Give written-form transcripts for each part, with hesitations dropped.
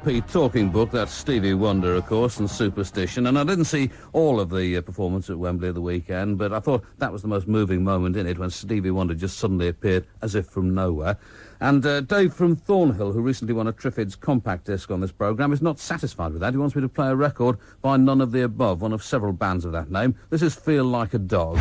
LP talking book. That's Stevie Wonder, of course, and Superstition. And I didn't see all of the performance at Wembley the weekend, but I thought that was the most moving moment in it when Stevie Wonder just suddenly appeared as if from nowhere. And Dave from Thornhill, who recently won a Triffids compact disc on this programme, is not satisfied with that. He wants me to play a record by None of the Above, one of several bands of that name. This is Feel Like a Dog.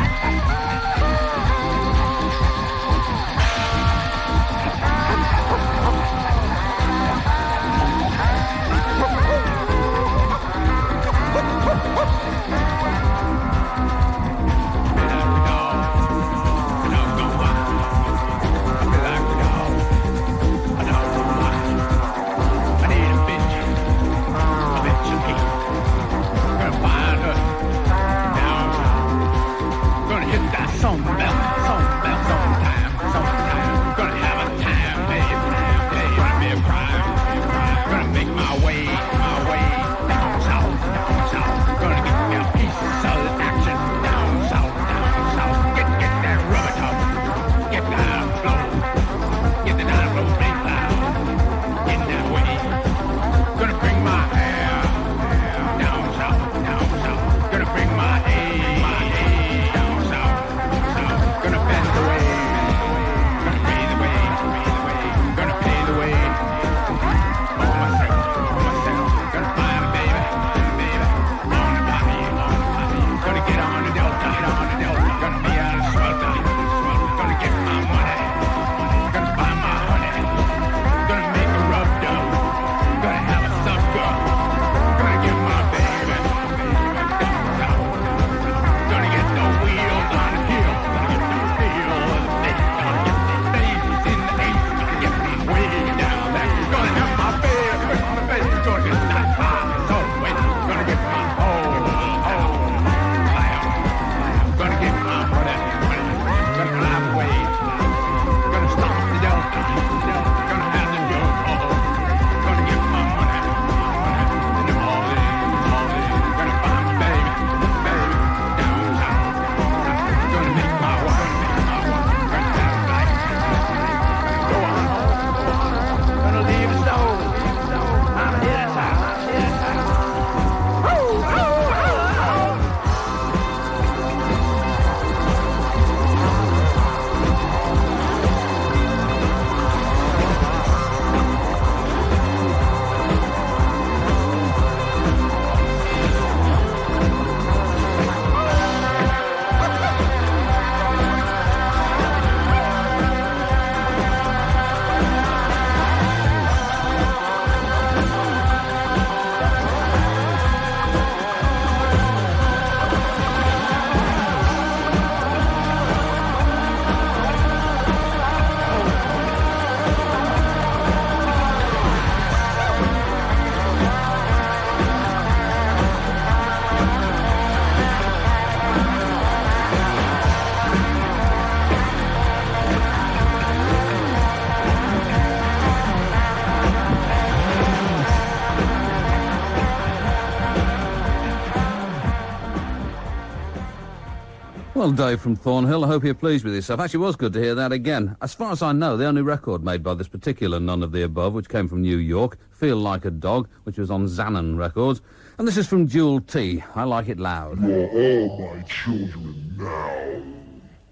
Well, Dave from Thornhill, I hope you're pleased with yourself. Actually, it was good to hear that again. As far as I know, the only record made by this particular None of the Above, which came from New York, Feel Like a Dog, which was on Xanon Records. And this is from Jewel T. I Like It Loud. You're all my children now.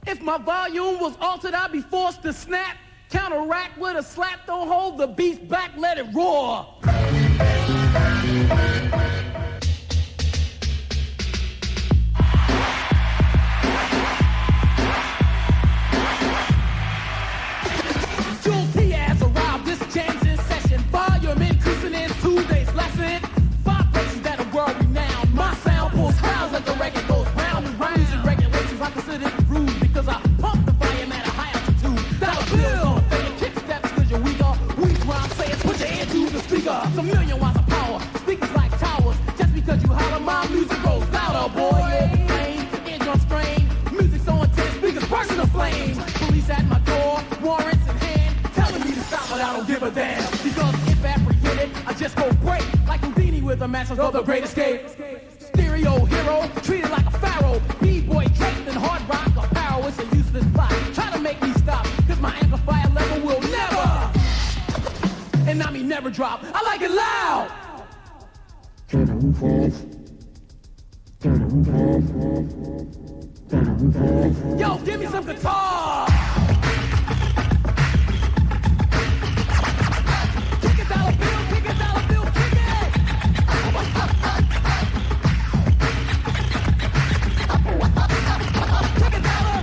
If my volume was altered, I'd be forced to snap. Counteract with a slap, don't hold the beast back, let it roar. A million watts of power, speakers like towers. Just because you holler, my music grows louder, boy. Yeah, pain, eardrum strain, music so intense, speakers bursting the flames. Police at my door, warrants in hand, telling me to stop, but I don't give a damn. Because if apprehended, I just go break like Houdini with the masters of the Great Escape. Stereo hero, treated like a pharaoh. B-boy draped in hard rock apparel. It's a useless plot. Try to make me stop, cause my amplifier level will never. And I mean never never drop. I like it loud. Yo, give me some guitar. Kick it, dollar bill, kick it, dollar bill, kick it. Kick it, dollar.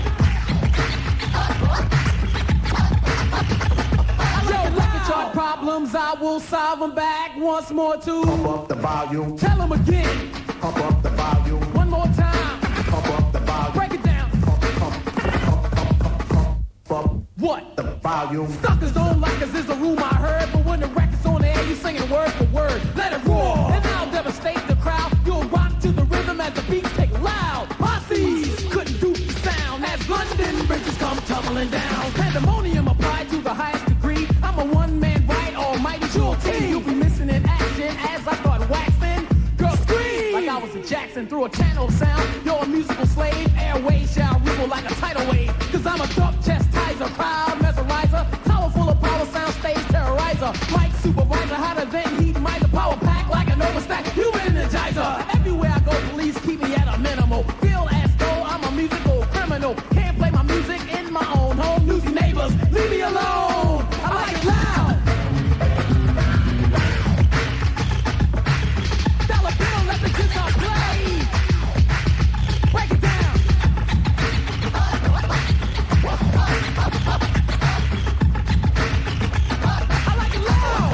Yo, like it, chart problems, I will solve them back once more too. Pump up the volume. Tell them again. Pump up the volume. One more time. Pump up the volume. Break it down. Pump What? the volume. Suckers don't like us is a rumor I heard, but when the record's on the air, you singing word for word. Let it roar, and I'll devastate the crowd. You'll rock to the rhythm as the beats take loud. Posses couldn't do the sound as London bridges come tumbling down. Pandemonium applied to the highest degree. I'm a one-man right, almighty jewel team. You'll be missing in action as I start waxing. Girl, scream like I was a Jackson through a channel of sound. You're a musical slave. Airways shall ripple like a tidal wave. Cause I'm a thump chastiser, crowd mesmerizer. Tower full of power, sound stage terrorizer. Mic supervisor, hotter than heat miser. Power pack like an overstack. You energizer. Everywhere I go, police keep me at a minimal. Feel as though I'm a musical criminal. Can't play my music in my own home. Newsy neighbors, leave me alone. I like it loud. Dollar bill, let the guitar play. Break it down. I like it loud.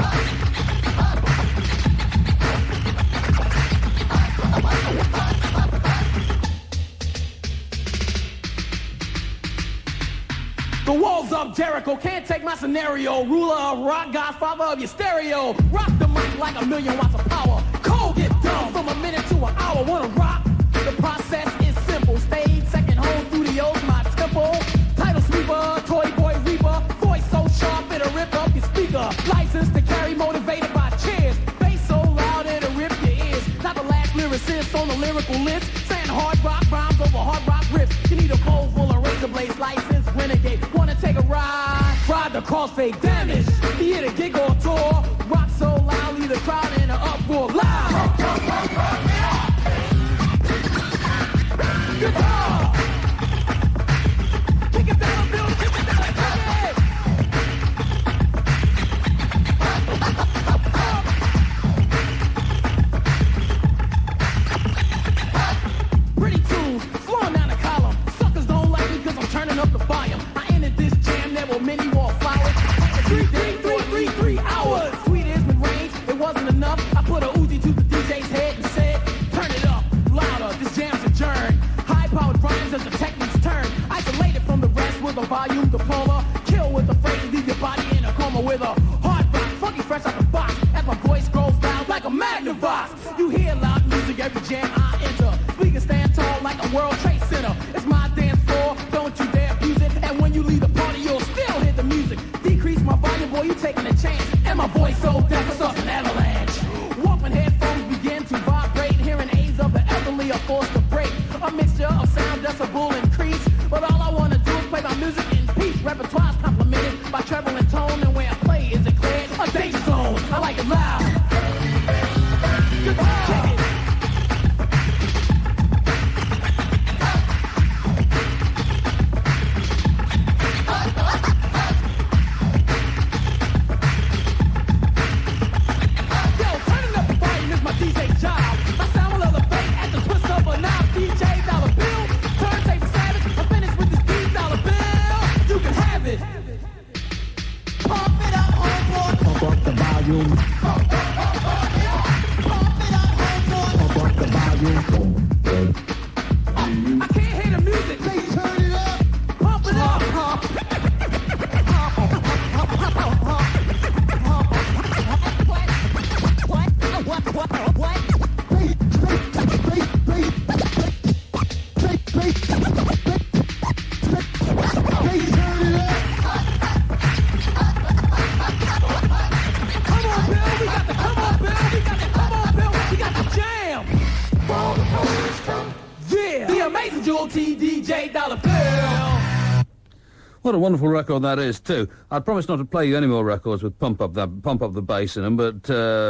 The walls of Jericho can't take my scenario. Ruler of rock, godfather of your stereo. Rock the mic like a million watts of power. Cold get dumb from a minute to an hour. Wanna rock? The process is simple. Stage, second home studios, my temple. Title sweeper, toy boy reaper. Voice so sharp it'll rip up your speaker. License to carry, motivated by cheers. Bass so loud it'll rip your ears. Not the last lyricist on the lyrical list. Saying hard rock rhymes over hard rock riffs. You need a bowl full of razor blades, license, renegade. Wanna take a ride? Ride the crossfade damage. Be it a gig or tour. Rock so loud, leave the crowd in an uproar. Loud! Guitar! Kick it down, Bill, kick it down, kick it! Pretty tunes, flowing down the column. Suckers don't like me cause I'm turning up the volume. I entered this jam, there were many wallflowers. 3 hours. Sweet as mid-range, it wasn't enough. I put a Uzi to the DJ's head and said, turn it up, louder, this jam's adjourned. High-powered rhymes as the techniques turn. Isolated from the rest with a volume diploma. Kill with the phrase, leave your body in a coma with a hard rock, funky fresh out the box. As my voice grows loud like a Magnavox. You hear loud music every jam I enter. Speakers stand tall like a World Trade Center. It's my dance floor, don't you dare abuse it. And when you leave the party, you'll still hear the music. Decrease my volume, boy, you taking a chance. And my voice so deaf, it's off an avalanche. Walkman headphones begin to vibrate. Hearing aids of the elderly are forced to break. A mixture of sound decibel increase. But all I wanna do is play my music in peace. Repertoire's complimented by treble and tone. And where I play is declared a danger zone. I like it loud. Guitar. Kick it. Yo, turning up the volume is my DJ job. My sound will elevate at the twist of a knob. DJ Dollar Bill, turntable savage. I'm finished with this $3 bill. You can have it. Pump it up, homeboy. Pump up the volume. Pump it up, homeboy. Pump up the volume. I can't hear the music. Please turn it up. Pump it up. Come on, Bill. We got the come on, Bill. We got the come on, Bill. We got the jam. Yeah. The amazing Jewel T DJ Dollar Bill. What a wonderful record that is, too. I'd promise not to play you any more records with pump up the bass in them, but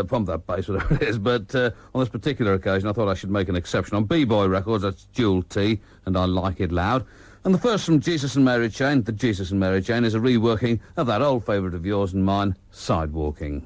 pump that bass, whatever it is. But on this particular occasion, I thought I should make an exception. On B-Boy Records, that's Jewel T, and I Like It Loud. And the first from Jesus and Mary Chain, the Jesus and Mary Chain, is a reworking of that old favourite of yours and mine, Sidewalking.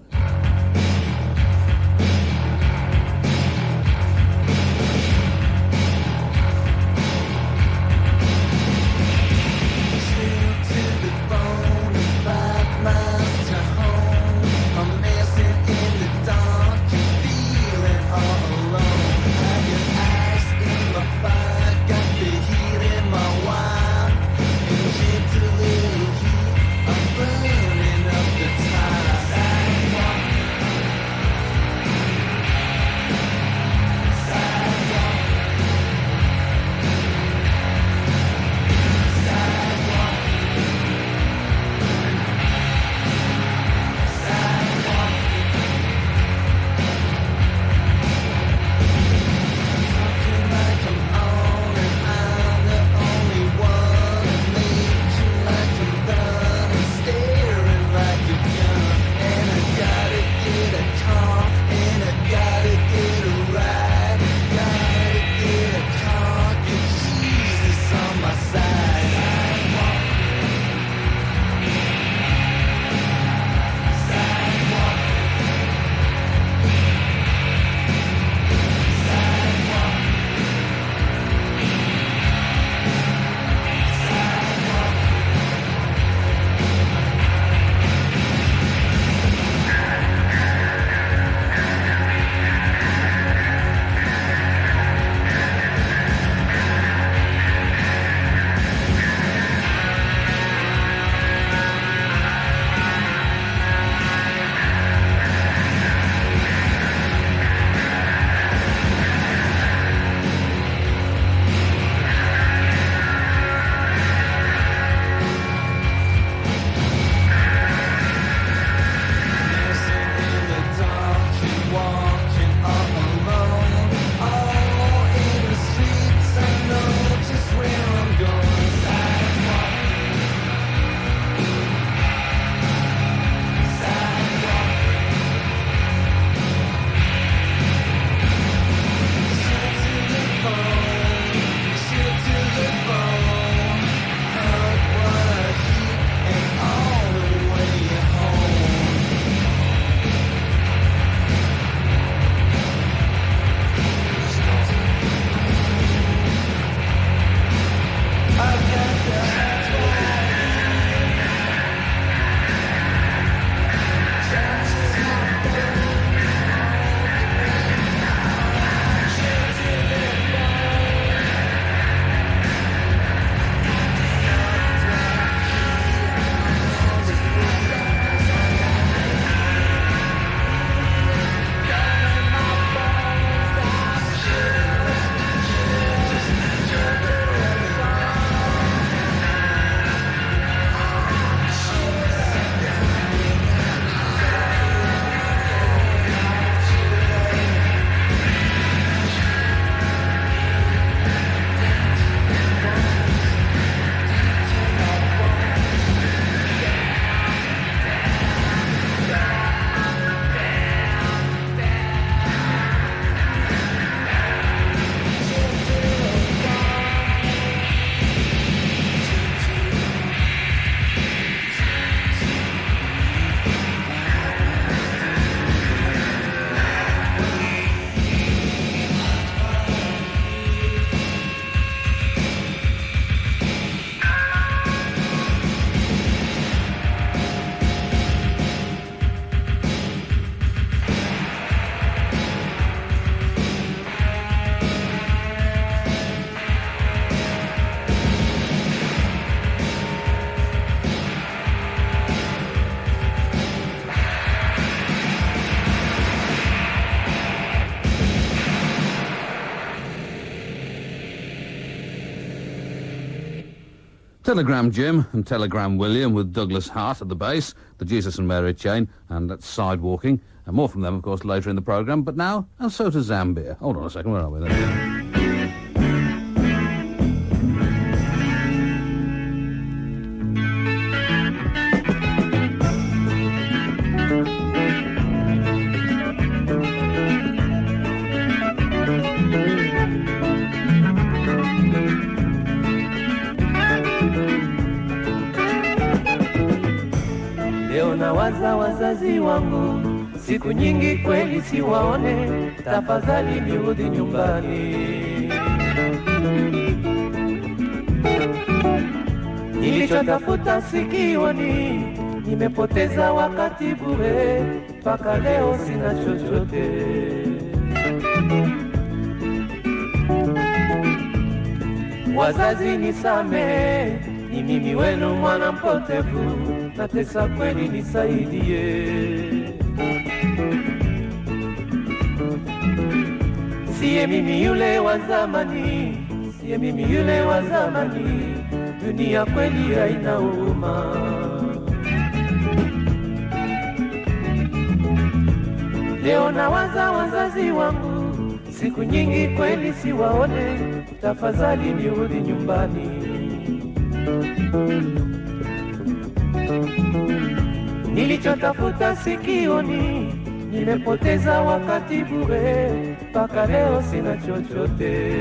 Telegram Jim and Telegram William with Douglas Hart at the bass, the Jesus and Mary Chain, and that's Sidewalking. And more from them, of course, later in the programme. But now, and so to Zambia. Hold on a second, where are we then? nawaza wazazi wangu, siku nyingi kweli siwaone, tafadhali nirudi nyumbani. Nilichotafuta sikioni, nimepoteza wakati bure, mpaka leo sina chochote. Wazazi nisamehe, ni mimi wenu mwana mpotevu, natesa kweli nisaidie. Siye mimi yule wa zamani, siye mimi yule wa zamani, dunia kweli haina huruma. Leo nawaza wazazi wangu, siku nyingi kweli siwaone, tafadhali nirudi nyumbani. Nilichotafuta sikioni, nimepoteza wakati bure, mpaka leo sina chochote.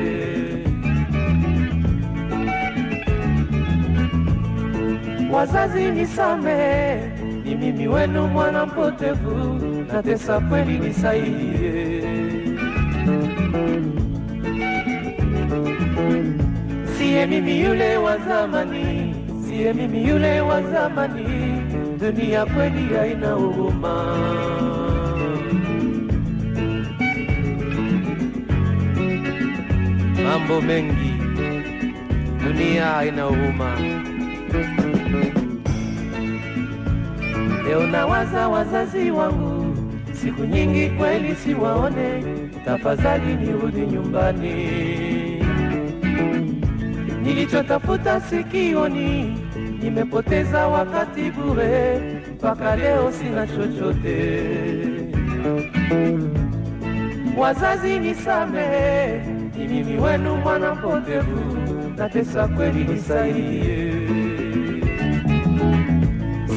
Wazazi nisamehe, ni mimi wenu mwana mpotevu, natesa kweli nisaidie. Siye mimi yule wa zamani, siye mimi yule wa zamani, dunia kweli haina huruma. Mambo mengi, dunia haina huruma. Leo nawaza wazazi wangu, siku nyingi kweli siwaone, tafadhali nirudi nyumbani. Nilichotafuta sikioni, nimepoteza wakati bure, mpaka leo sina chochote. Wazazi nisamehe, ni mimi wenu mwana mpotevu, natesa kweli nisaidie.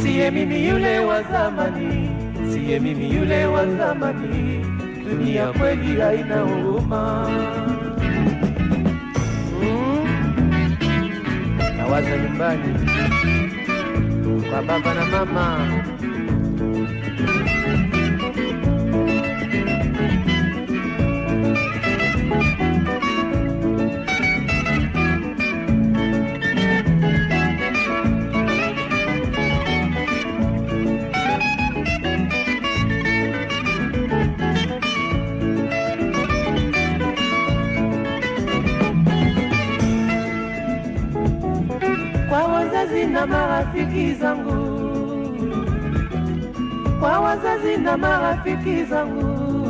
Siye mimi yule wa zamani, siye mimi yule wa zamani, dunia kweli haina huruma. Nawaza nyumbani kwa baba na mama. Kwa wazazi na marafiki zangu, kwa wazazi na marafiki zangu,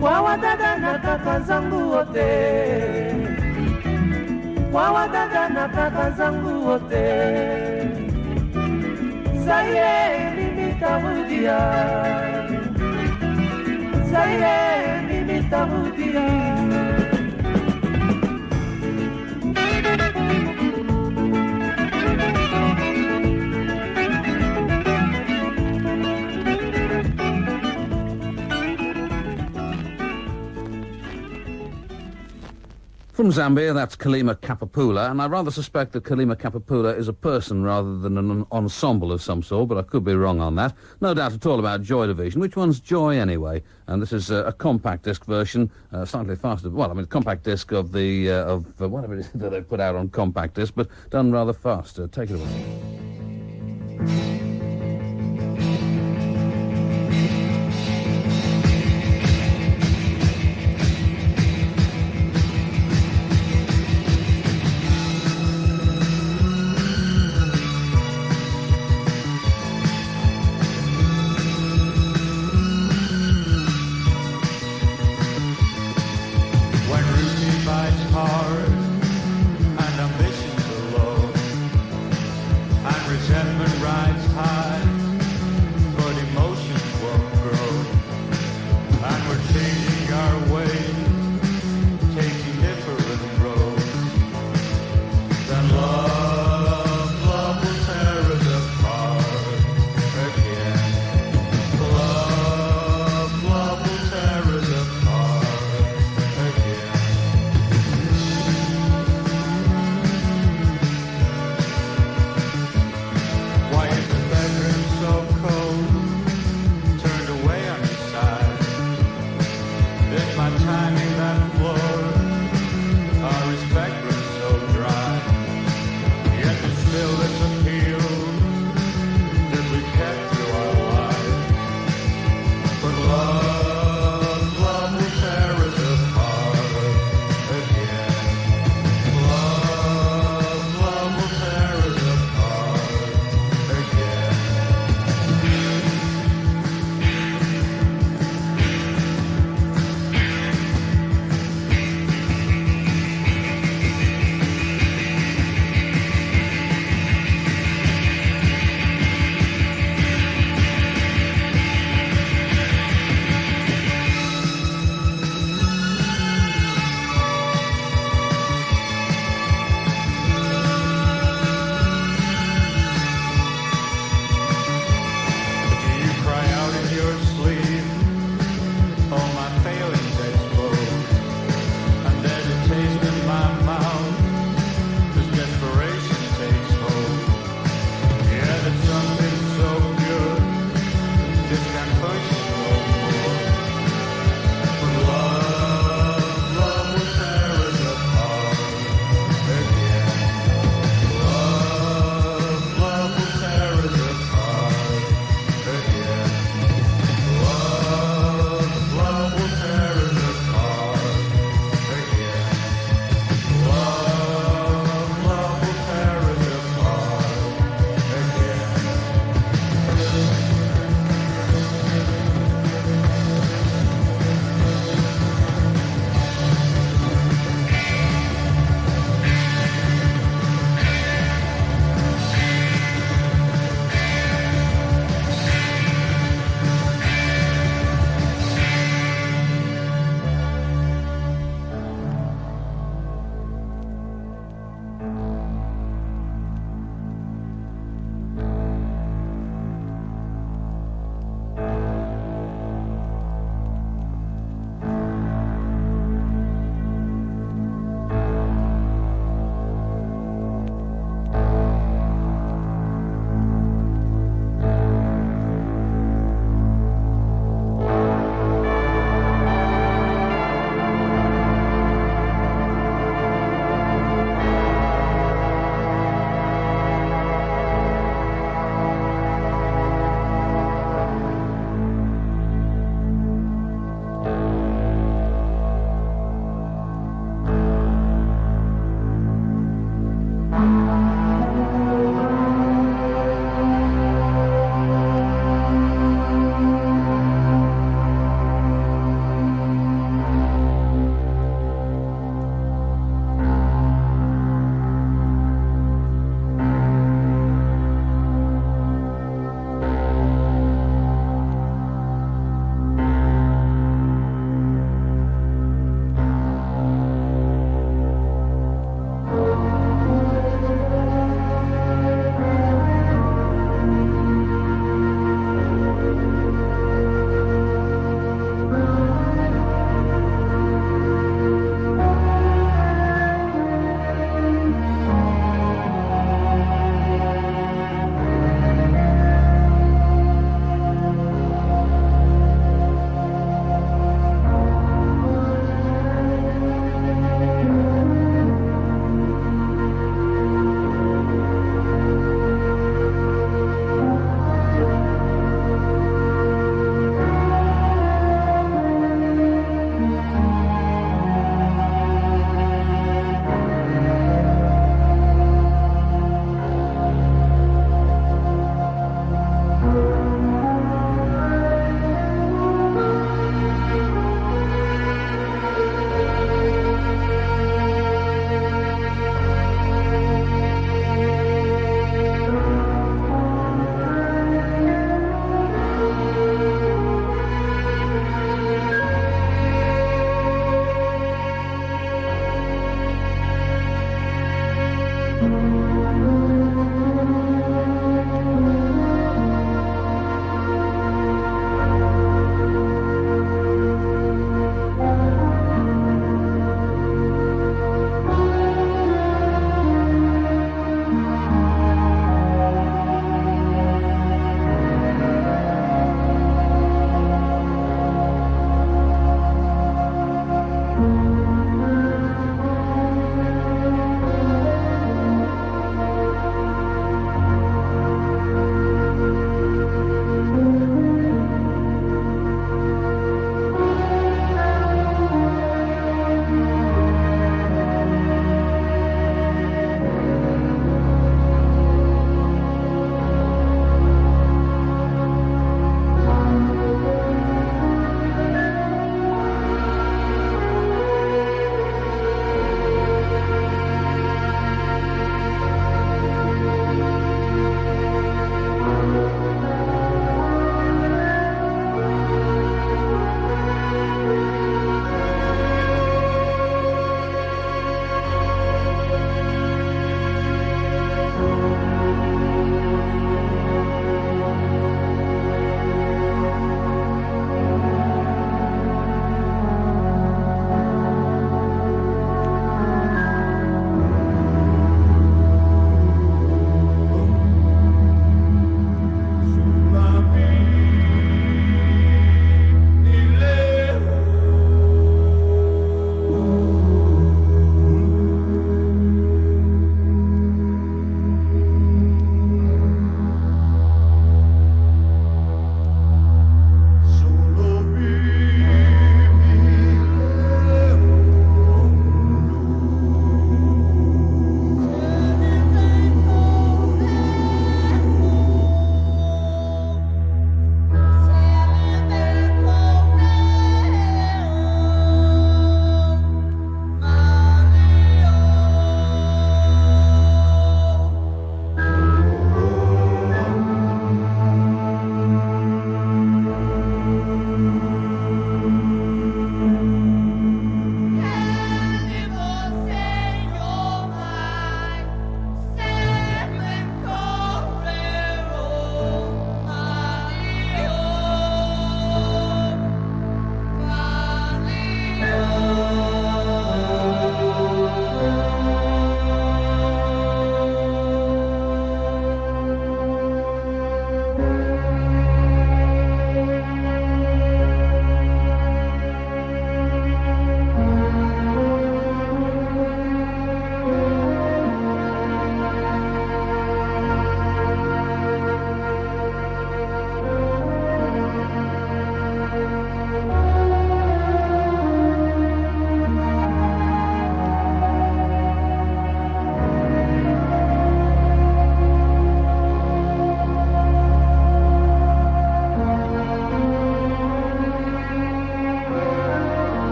kwa wadada na kaka zangu wote, kwa wadada na kaka zangu wote, Zaire mimi tarudia, Zaire mimi tarudia. From Zambia, that's Kalima Kapapula, and I rather suspect that Kalima Kapapula is a person rather than an ensemble of some sort, but I could be wrong on that. No doubt at all about Joy Division. Which one's Joy, anyway? And this is a compact disc version, slightly faster. Well, I mean, a compact disc of the whatever it is that they've put out on compact disc, but done rather fast. Take it away. Resentment rides love will tear us apart again. Love will tear us apart again.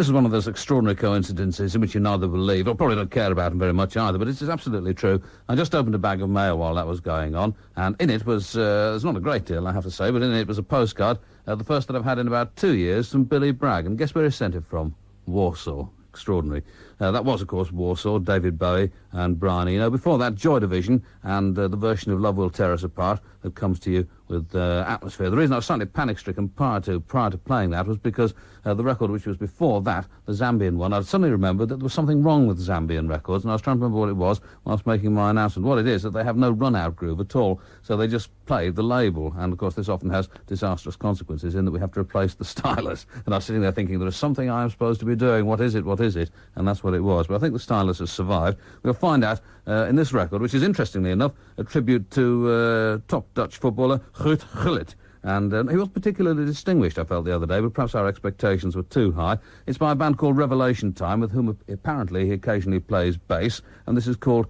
this is one of those extraordinary coincidences in which you neither believe, or probably don't care about them very much either, but it's absolutely true. I just opened a bag of mail while that was going on, and in it was, there's not a great deal, I have to say, but in it was a postcard, the first that I've had in about 2 years, from Billy Bragg. And guess where he sent it from? Warsaw. Extraordinary. That was, of course, Warsaw, David Bowie and Brian Eno. Before that, Joy Division and the version of Love Will Tear Us Apart that comes to you with Atmosphere. The reason I was slightly panic-stricken prior to playing that was because the record which was before that, the Zambian one, I'd suddenly remembered that there was something wrong with Zambian records, and I was trying to remember what it was when I was making my announcement. What it is, that they have no run-out groove at all, so they just play the label, and of course this often has disastrous consequences in that we have to replace the stylus. And I was sitting there thinking, there is something I am supposed to be doing, what is it? And that's what it was. But I think the stylus has survived. We'll find out in this record, which is, interestingly enough, a tribute to top Dutch footballer Ruud Gullit. And he was particularly distinguished, I felt, the other day, but perhaps our expectations were too high. It's by a band called Revelation Time, with whom apparently he occasionally plays bass, and this is called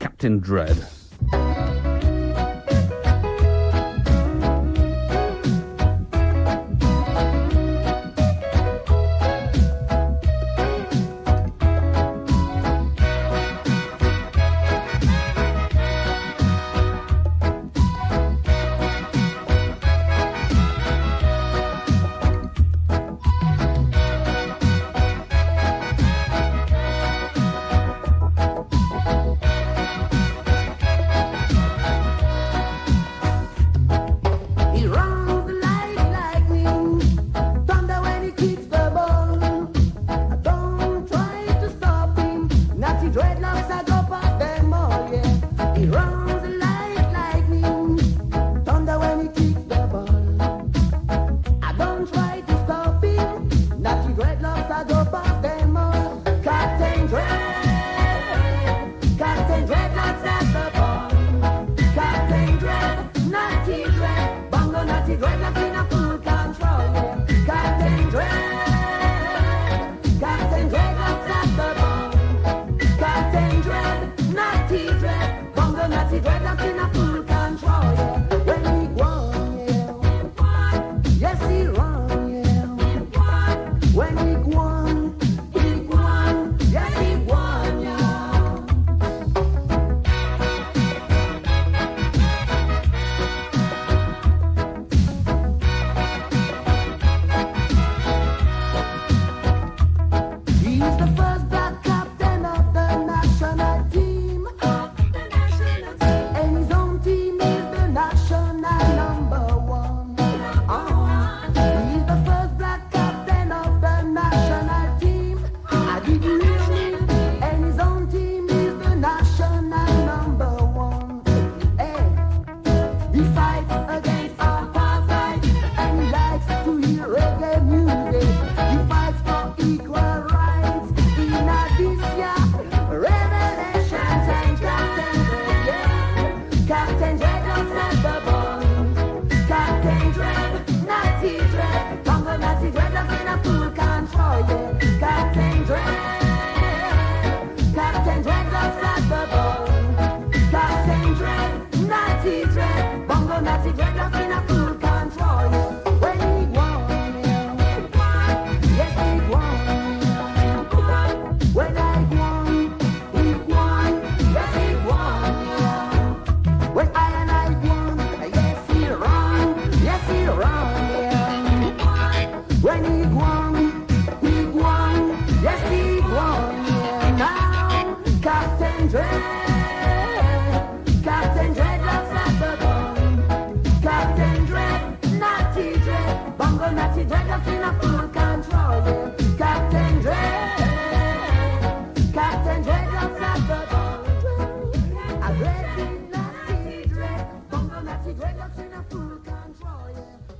Captain Dread.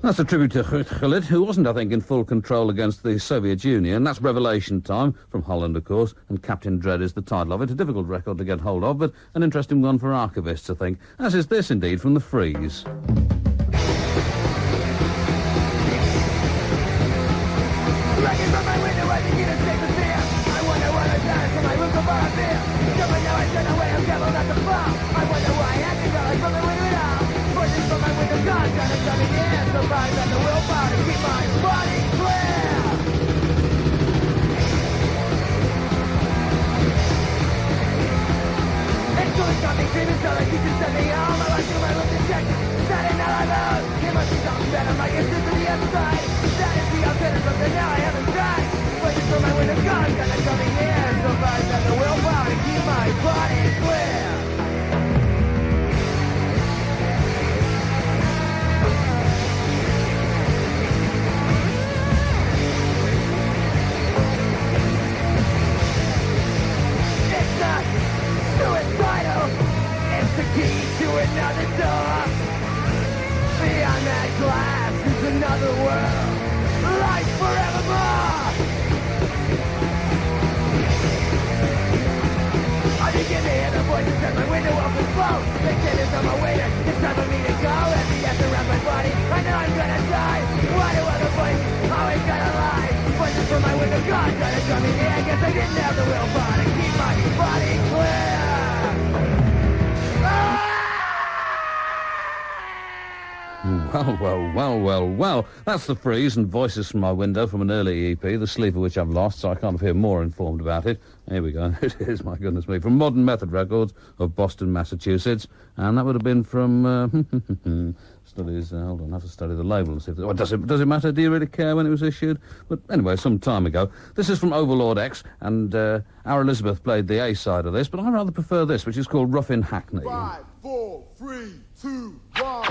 That's a tribute to Ruud Gullit, who wasn't, I think, in full control against the Soviet Union. That's Revelation Time, from Holland, of course, and Captain Dread is the title of it. A difficult record to get hold of, but an interesting one for archivists, I think. As is this, indeed, from The Freeze. me screaming so like you just sent me home. I run through my room to check. That ain't all I know. It must be something better. My ears to the other side. That is the alternative, but now I haven't tried. Waiting for my window gone, gonna come in here. So far as the willpower to keep my body clear. It's not suicidal. It's the key to another door. Beyond that glass is another world. Life forevermore. I begin to hear the voices as my window opens slow. They say there's on my way. It's time for me to go. As the ass around my body, I know I'm gonna die. Why do other voices always gotta lie? Voices from my window gone, trying to draw me near. I guess I didn't have the willpower to keep my body clear. Well. That's The Freeze and Voices from My Window from an early EP, The Sleeper, which I've lost, so I can't appear more informed about it. Here we go. It is, my goodness me. From Modern Method Records of Boston, Massachusetts. And that would have been from... studies... hold on, I have to study the label and see if... does it matter? Do you really care when it was issued? But anyway, some time ago. This is from Overlord X, and our Elizabeth played the A side of this, but I rather prefer this, which is called Rough in Hackney. 5, 4, 3, 2, 1.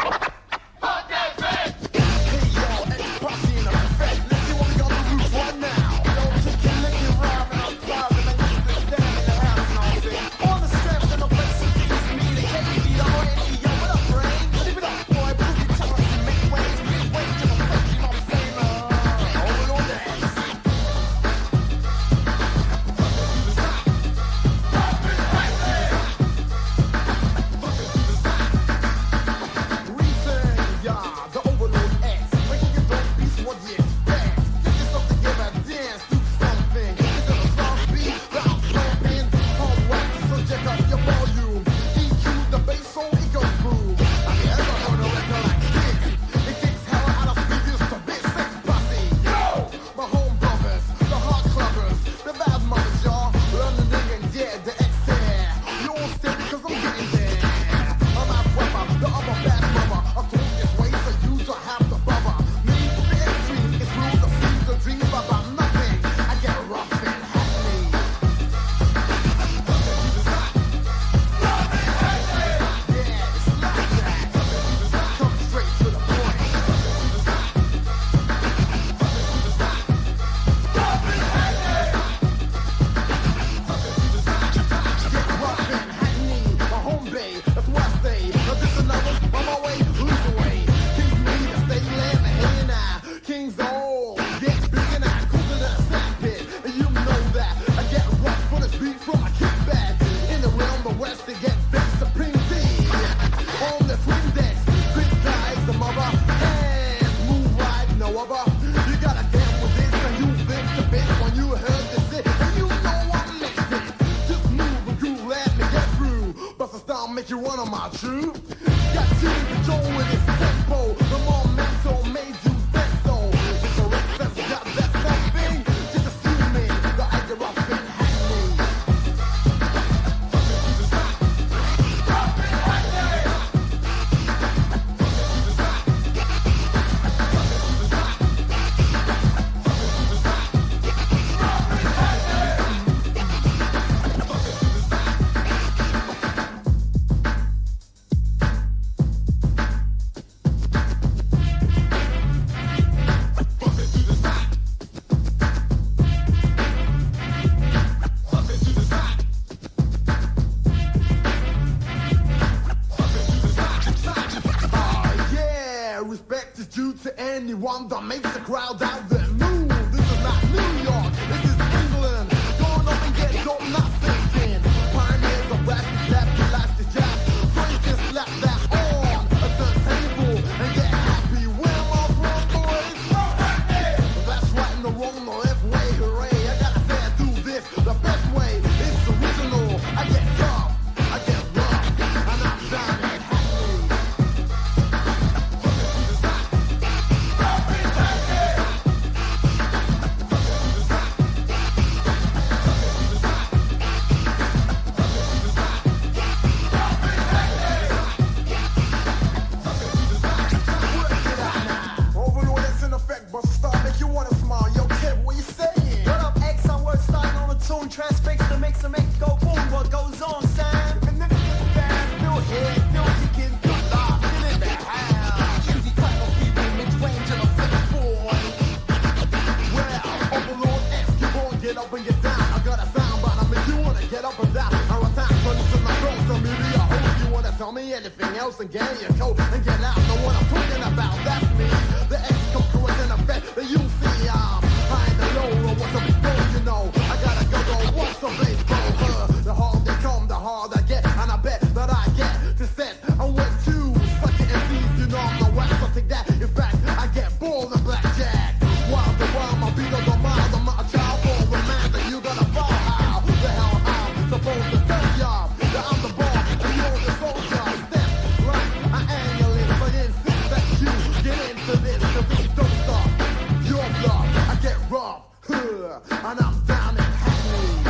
Make you one of my true. Got you control with this tempo. The momentum made you think so. It's a reference, got that something. Just assuming that I get rough and anyone that makes the crowd out there move. This is not New York, this is England. Going up and get dope, not thinking. Pioneers of rap, slap your life to jazz. So you can slap that on a turntable and get happy. When all wrong boys, that's right and the wrong, the left way, hooray. I gotta say I do this the best way. It's original, I get tough, I get rough, and I'm down it. get up and down. I retire, so listen my throat, so maybe I hope you wanna tell me anything else and get your coat and get out. Know what I'm talking about, that's me. The ex-concurrent in effect that you see. I'm high and low, or what's a big goal, you know. I gotta go watch some baseball. The harder they come, the harder I get, and I bet that I get to set. I'm with you, such an MCs, you know I'm the wax, I'll take that. In fact, I get bold and blackjack. Wild the wild, my beat on the mile, I'm not a child for the man that you gotta fall. How the hell I'm supposed to tell ya that I'm the ball and you're the soldier. Step like an ambulance, but insist that you get into this, cause if you don't stop your blood, I get rough, and I'm down in Hackney.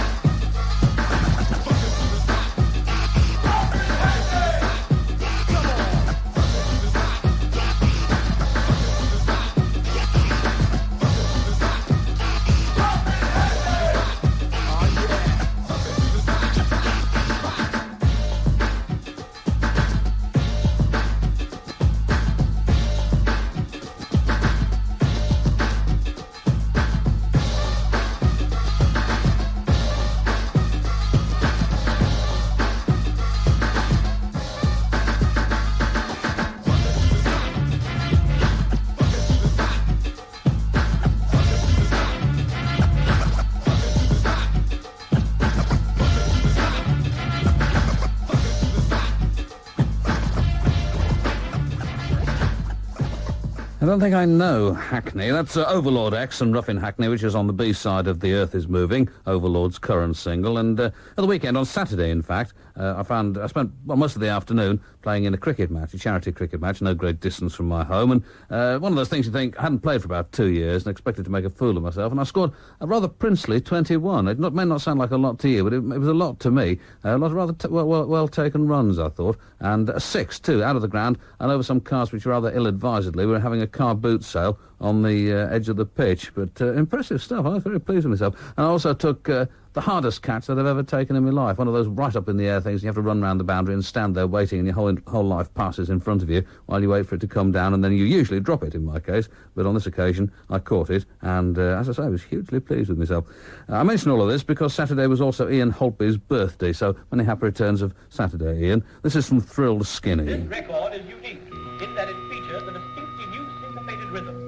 I don't think I know Hackney. That's Overlord X and Rough in Hackney, which is on the B-side of The Earth is Moving, Overlord's current single. And at the weekend, on Saturday, in fact, I spent most of the afternoon playing in a cricket match, a charity cricket match, no great distance from my home. And one of those things you think, I hadn't played for about 2 years and expected to make a fool of myself. And I scored a rather princely 21. It may not sound like a lot to you, but it was a lot to me. A lot of rather well-taken runs, I thought. And a 6, too, out of the ground and over some cars which rather ill-advisedly were having a car boot sale on the edge of the pitch. But impressive stuff. I was very pleased with myself. And I also took the hardest catch that I've ever taken in my life. One of those right up in the air things. You have to run round the boundary and stand there waiting, and your whole life passes in front of you while you wait for it to come down, and then you usually drop it, in my case. But on this occasion, I caught it, and as I say, I was hugely pleased with myself. I mention all of this because Saturday was also Ian Holtby's birthday, so many happy returns of Saturday, Ian. This is from Thrilled Skinny. This record is unique in that it features a distinctly new syncopated rhythm.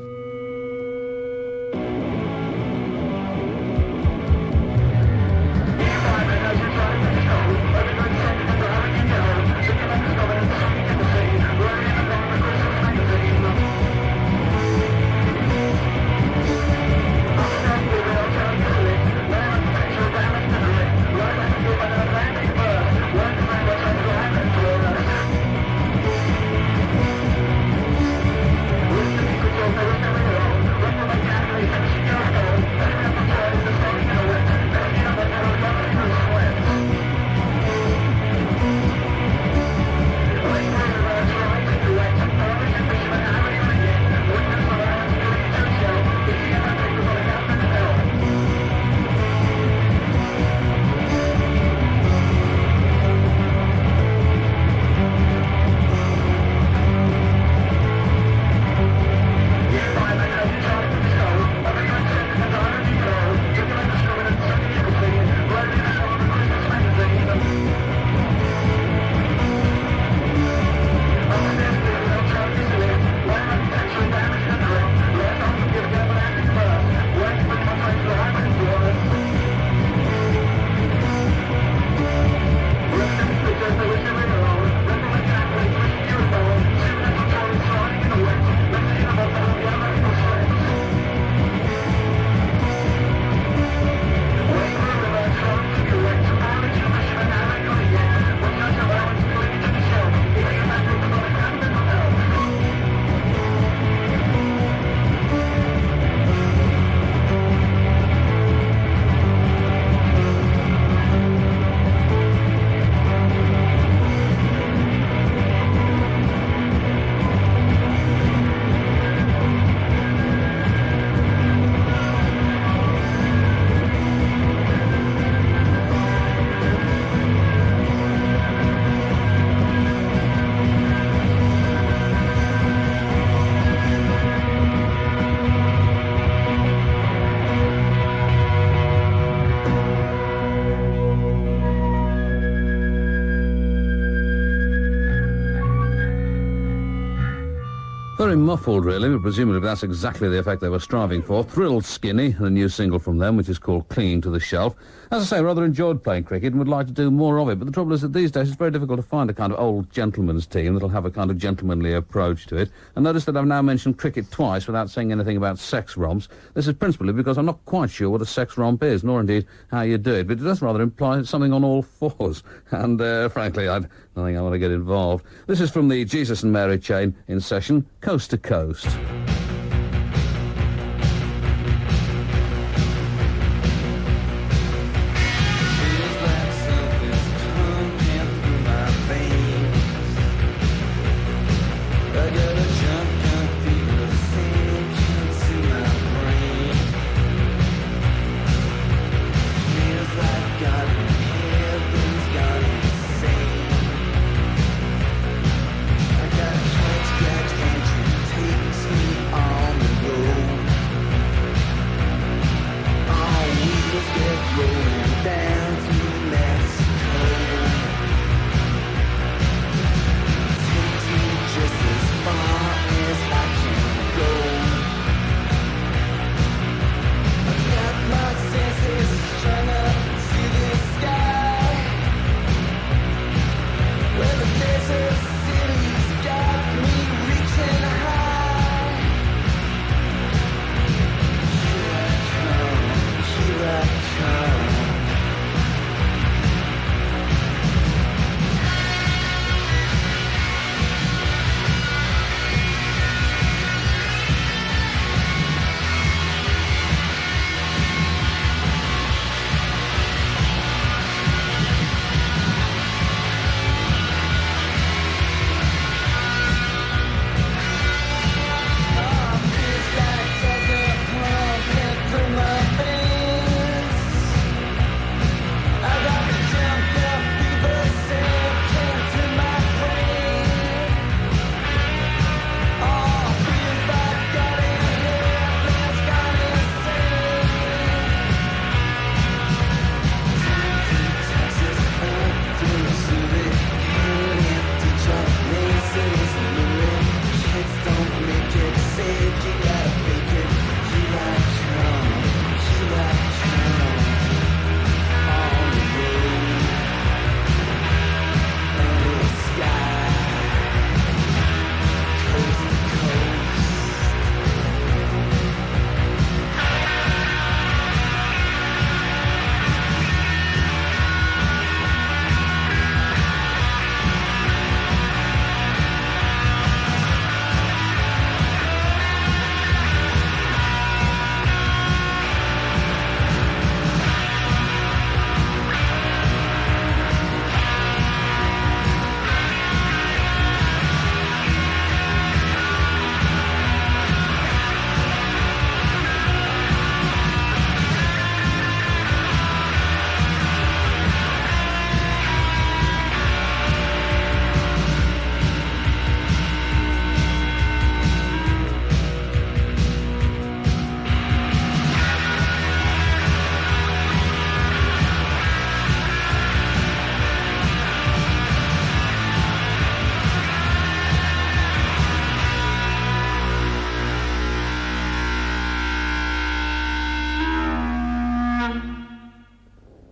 We'll Very muffled, really, but presumably that's exactly the effect they were striving for. Thrilled Skinny, and a new single from them, which is called Clinging to the Shelf. As I say, rather enjoyed playing cricket and would like to do more of it, but the trouble is that these days it's very difficult to find a kind of old gentleman's team that'll have a kind of gentlemanly approach to it. And notice that I've now mentioned cricket twice without saying anything about sex romps. This is principally because I'm not quite sure what a sex romp is, nor indeed how you do it, but it does rather imply something on all fours. And, frankly, I don't think I want to get involved. This is from the Jesus and Mary Chain in session, Coast to Coast.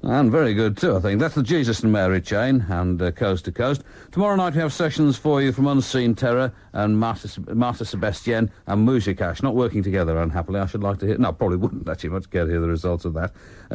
And very good too, I think. That's the Jesus and Mary Chain and Coast to Coast. Tomorrow night we have sessions for you from Unseen Terror and Martha Sebastian and Muzikash, not working together, unhappily. I should like to hear... No, probably wouldn't actually much care to hear the results of that.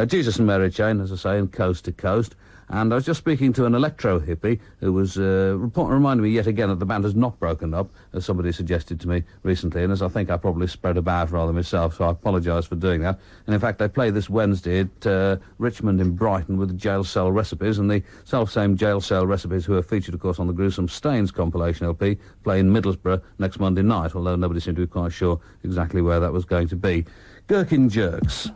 Jesus and Mary Chain, as I say, and Coast to Coast. And I was just speaking to an electro hippie who was reminding me yet again that the band has not broken up, as somebody suggested to me recently, and as I think I probably spread about rather myself, so I apologise for doing that. And in fact, they play this Wednesday at Richmond in Brighton with the Jail Cell Recipes, and the self-same Jail Cell Recipes, who are featured, of course, on the Gruesome Stains compilation LP, play in Middlesbrough next Monday night, although nobody seemed to be quite sure exactly where that was going to be. Gherkin Jerks.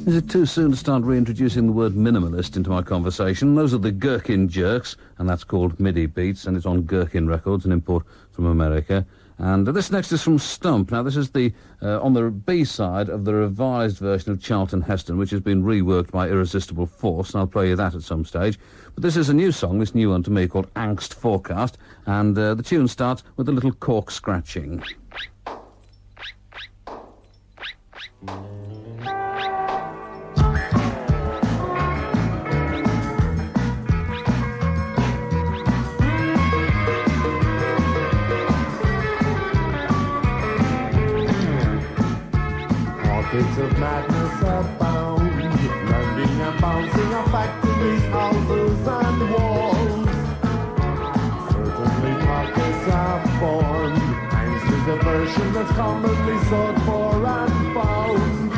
Is it too soon to start reintroducing the word minimalist into my conversation? Those are the Gherkin Jerks, and that's called MIDI Beats, and it's on Gherkin Records, an import from America. And this next is from Stump. Now, this is the on the B-side of the revised version of Charlton Heston, which has been reworked by Irresistible Force, and I'll play you that at some stage. But this is a new song, this new one to me, called Angst Forecast, and the tune starts with a little cork scratching. Pockets of madness abound, landing and bouncing on factories, houses and walls. Certainly pockets are formed. Angst is a version that's commonly sought for and found.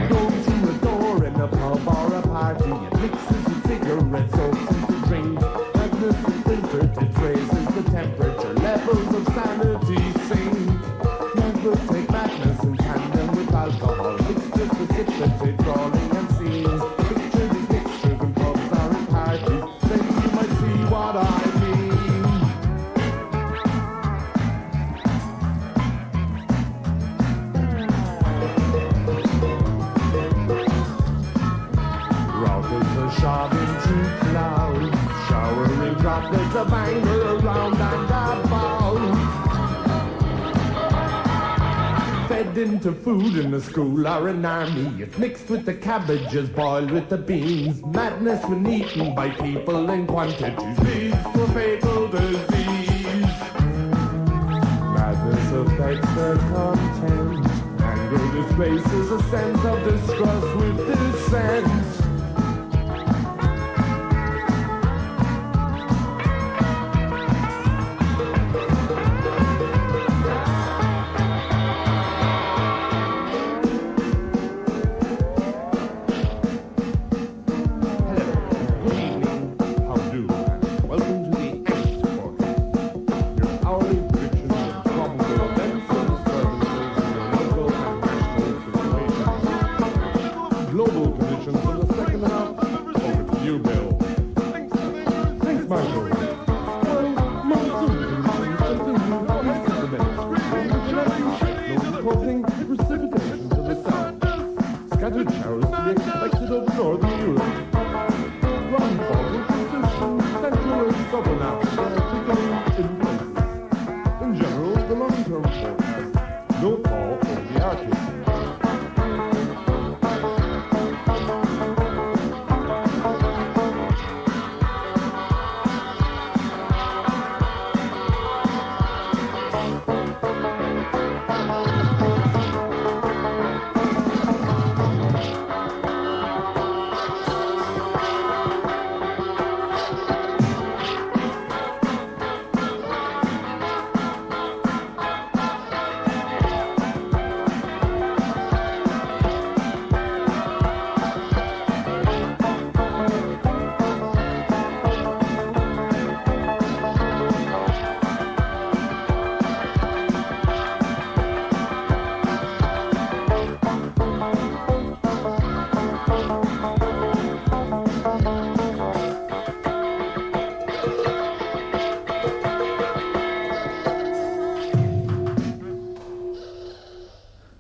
Go to a door in a pub or a party, it mixes with cigarette soaks into drinks. Madness is filtered, it raises the temperature, levels of sanity sink. Take madness in tandem with alcohol. Mixtures precipitate crawling and scenes. Picture these mixtures and pubs are in parties. Then you might see what I mean. Rockets are shot into clouds, showering droplets of anger around and about. Fed into food in the school or an army. It's mixed with the cabbages, boiled with the beans. Madness when eaten by people in quantities leads to a fatal disease. Madness affects their content. Anger displaces a sense of distrust with dissent. Global conditions in the second half. Over to you, Bill. Thanks, Michael. Well, monsoon conditions continue east of the Mediterranean, slowly causing precipitation to the south. Scattered showers to be expected over northern Europe. Rainfall will persist in central and southern Africa, particularly in places. In general, the long-term forecast, no fall over the Arctic.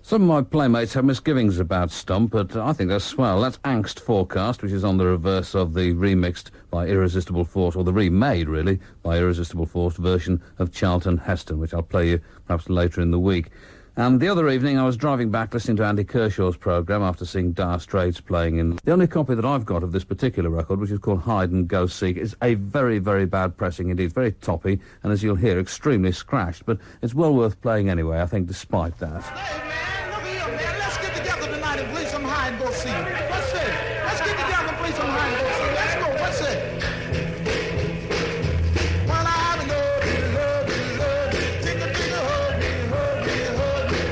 Some of my playmates have misgivings about Stump, but I think that's swell. That's Angst Forecast, which is on the reverse of the remixed by Irresistible Force, or the remade, really, by Irresistible Force version of Charlton Heston, which I'll play you perhaps later in the week. And the other evening, I was driving back listening to Andy Kershaw's programme after seeing Dire Straits playing in. The only copy that I've got of this particular record, which is called Hide and Go Seek, is a very, very bad pressing indeed. It's very toppy, and as you'll hear, extremely scratched. But it's well worth playing anyway, I think, despite that. Hey, man, look here, man. Let's get together tonight and play some hide and go seek. What's it? Let's get together and play some hide and go seek. Let's go. What's it? Well, I love you, take a big hug me.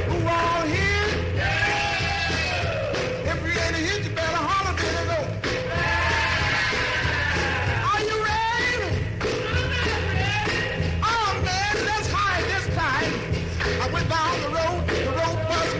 Who all here? If you ain't here, you better holler, baby, go. Are you ready? Oh, man, let's hide this time. I went down the road bus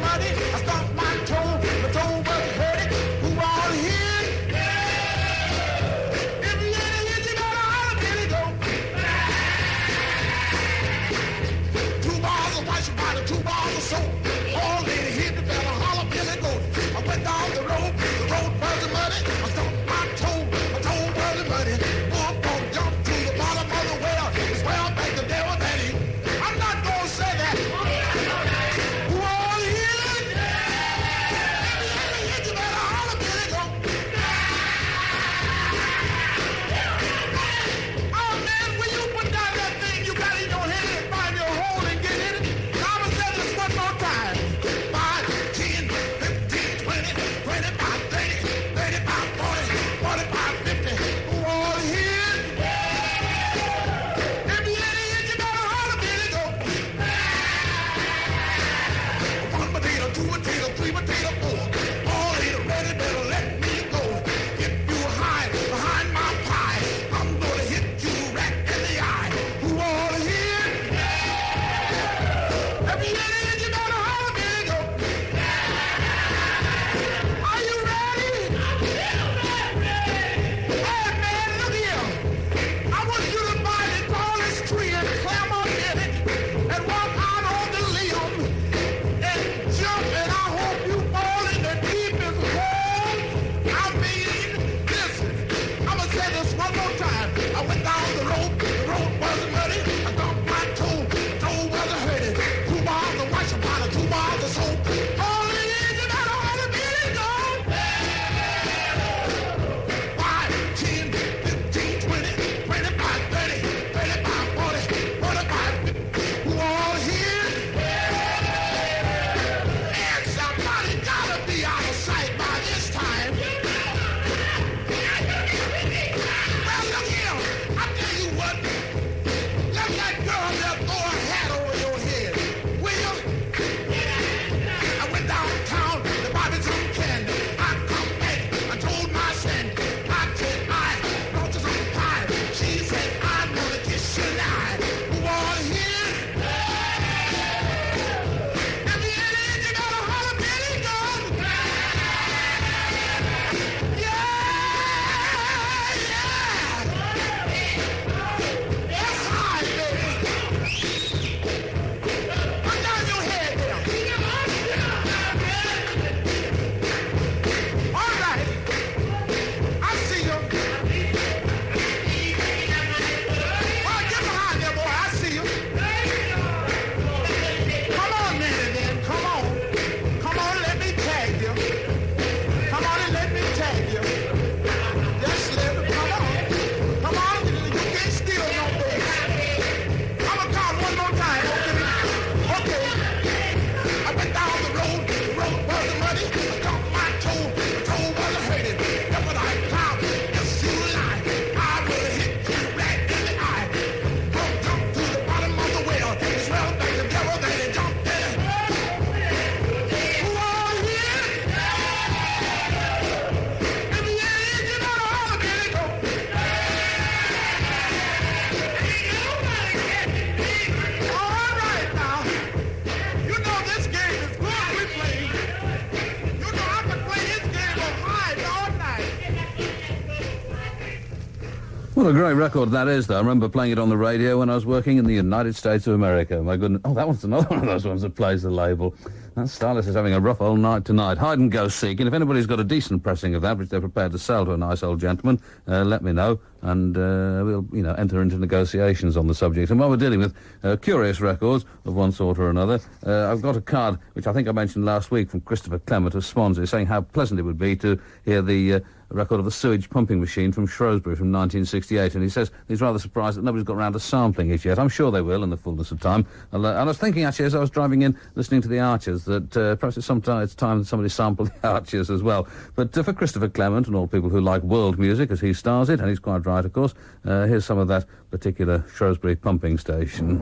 What a great record that is, though. I remember playing it on the radio when I was working in the United States of America. My goodness. Oh, that one's another one of those ones that plays the label. That stylist is having a rough old night tonight. Hide and go seek. And if anybody's got a decent pressing of that, which they're prepared to sell to a nice old gentleman, let me know. And we'll, enter into negotiations on the subject. And while we're dealing with curious records of one sort or another, I've got a card, which I think I mentioned last week, from Christopher Clement of Swansea, saying how pleasant it would be to hear the record of the sewage pumping machine from Shrewsbury from 1968. And he says he's rather surprised that nobody's got around to sampling it yet. I'm sure they will in the fullness of time. And I was thinking, actually, as I was driving in, listening to the Archers, that perhaps it's time that somebody sampled the Archers as well. But for Christopher Clement and all people who like world music, as he stars it, and he's quite right, of course, here's some of that particular Shrewsbury pumping station.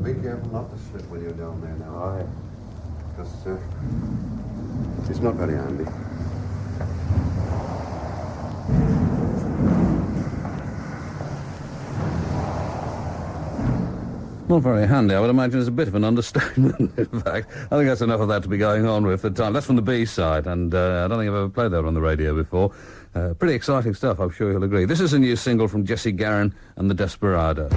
Be careful not to slip when you're down there now. Aye. Because it's not very handy. Not very handy, I would imagine. It's a bit of an understatement, in fact. I think that's enough of that to be going on with at the time. That's from the B-side, and I don't think I've ever played that on the radio before. Pretty exciting stuff, I'm sure you'll agree. This is a new single from Jesse Garin and the Desperados.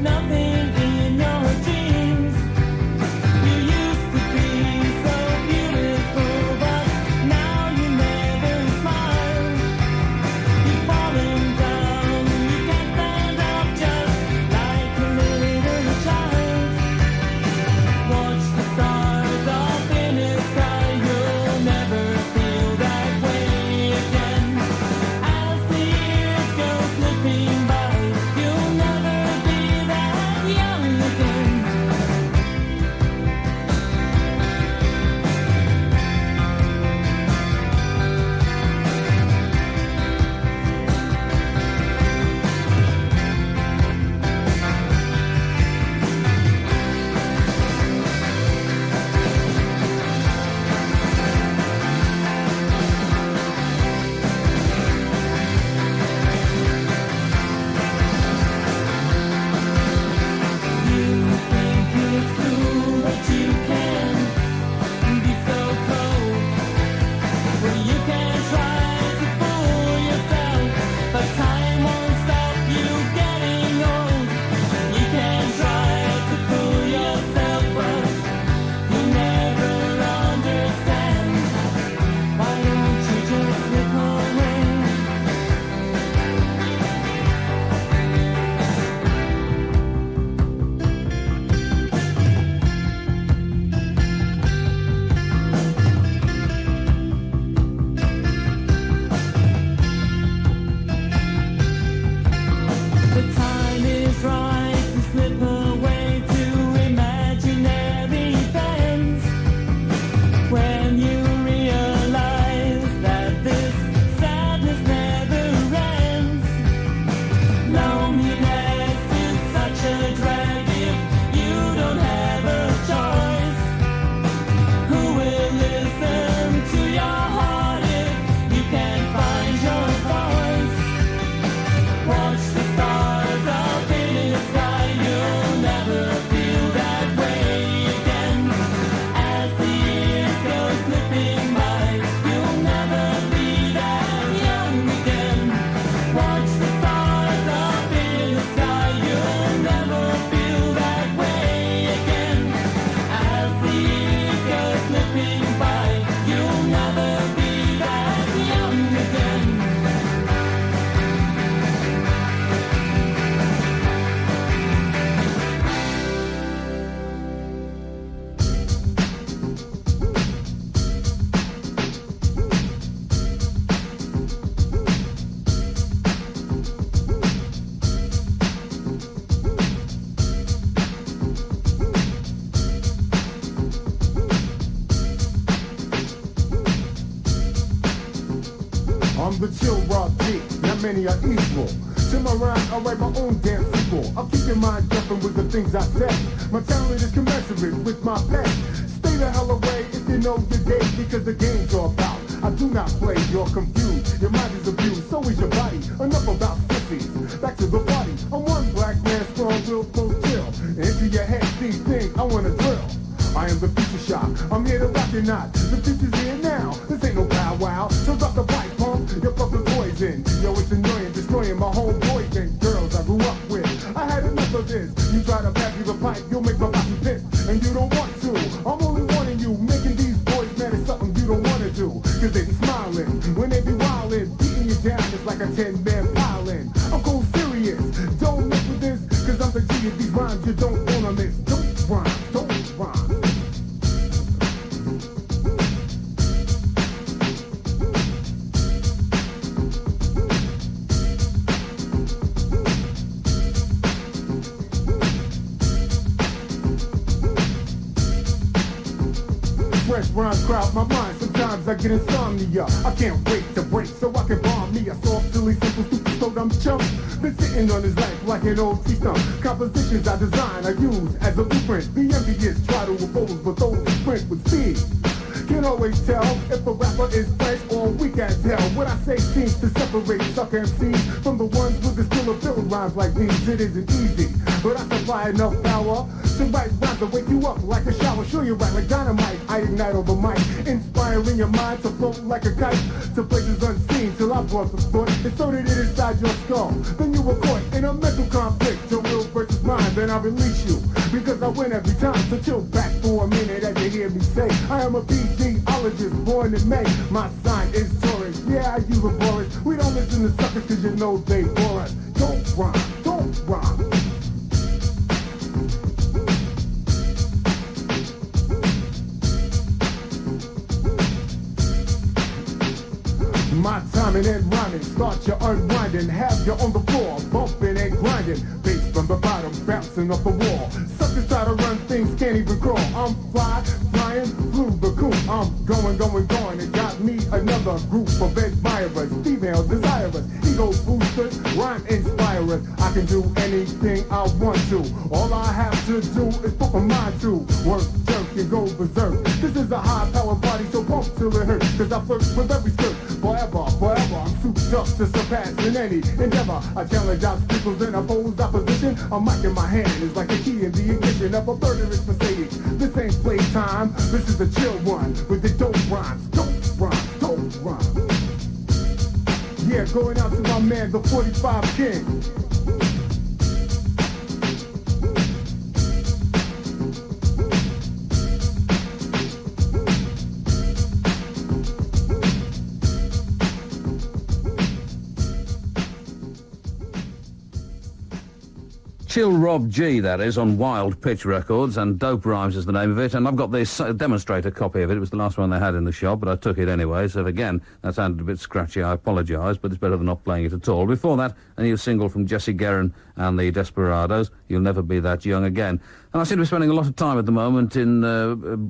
Nothing in your dreams. You used to be I'm the chill Rob G, not many are equal. To my rhyme, I write my own damn sequel. I'll keep your mind jumping with the things I say. My talent is commensurate with my pay. Stay the hell away if you know your game, because the game's all about. I do not play, you're confused. Your mind is abused, so is your body. Enough about sissies, back to the party. I'm one black man, strong, real close chill. Into your head, these things I wanna drill. I am the future shock, I'm here to rock your knot. The future's here now, this ain't no powwow. So drop the pipe, pump, you're fucking poison. Yo, it's annoying, destroying my homeboys and girls I grew up with. I had enough of this. You try to pass me the pipe, you'll make my body piss. And you don't want to, I'm only warning you. Making these boys mad is something you don't wanna do. Cause they be smiling, when they be wildin'. Beating you down is like a 10-man piling. I'm cold serious, don't mess with this. Cause I'm the G of these rhymes you don't wanna miss. Don't rhyme, don't rhyme. Fresh rhymes crowd my mind, sometimes I get insomnia. I can't wait to break so I can bomb me. A soft, silly, simple, stupid, so dumb chump. Been sitting on his life like an old tree stump. Compositions I design, I use as a blueprint. The envious try to oppose, but those who sprint with speed can't always tell if a rapper is fresh or weak as hell. What I say seems to separate sucker MCs from the ones with the skill of building rhymes like these. It isn't easy, but I supply enough power to write rhymes to wake you up like a shower. Sure you right like dynamite, I ignite on the mic, inspiring your mind to float like a kite to places unseen till I brought the thought and inserted it inside your skull. Then you were caught in a mental conflict, your will versus mine. Then I release you because I win every time. So chill back for a minute as you hear me say I am a BGologist born in May. My sign is Taurus. Yeah, I use a Boris. We don't listen to suckers cause you know they bore us. Don't rhyme, don't rhyme. My timing and rhyming, start your unwinding, have you on the floor, bumping and grinding, bass from the bottom, bouncing off the wall. Suckers try to run things, can't even crawl. I'm flying through the coop. I'm going, and got me another group of admirers, female desirers, ego boosters, rhyme inspirers. I can do anything I want to. All I have to do is put my mind to work, jerk, and go berserk. This is a high-powered party, so pump till it hurts, cause I flirt with every skirt. Forever, I'm souped up to surpass in any endeavor. I challenge obstacles and oppose opposition. A mic in my hand is like a key in the ignition of a murderous Mercedes. This ain't playtime, this is the chill one with the dope rhymes. Dope rhymes, dope rhymes. Yeah, going out to my man, the 45 King. Chill Rob G, that is, on Wild Pitch Records, and Dope Rhymes is the name of it, and I've got this demonstrator copy of it. It was the last one they had in the shop, but I took it anyway, so again, that sounded a bit scratchy, I apologise, but it's better than not playing it at all. Before that, a new single from Jesse Guerin and the Desperados, You'll Never Be That Young Again. And I seem to be spending a lot of time at the moment in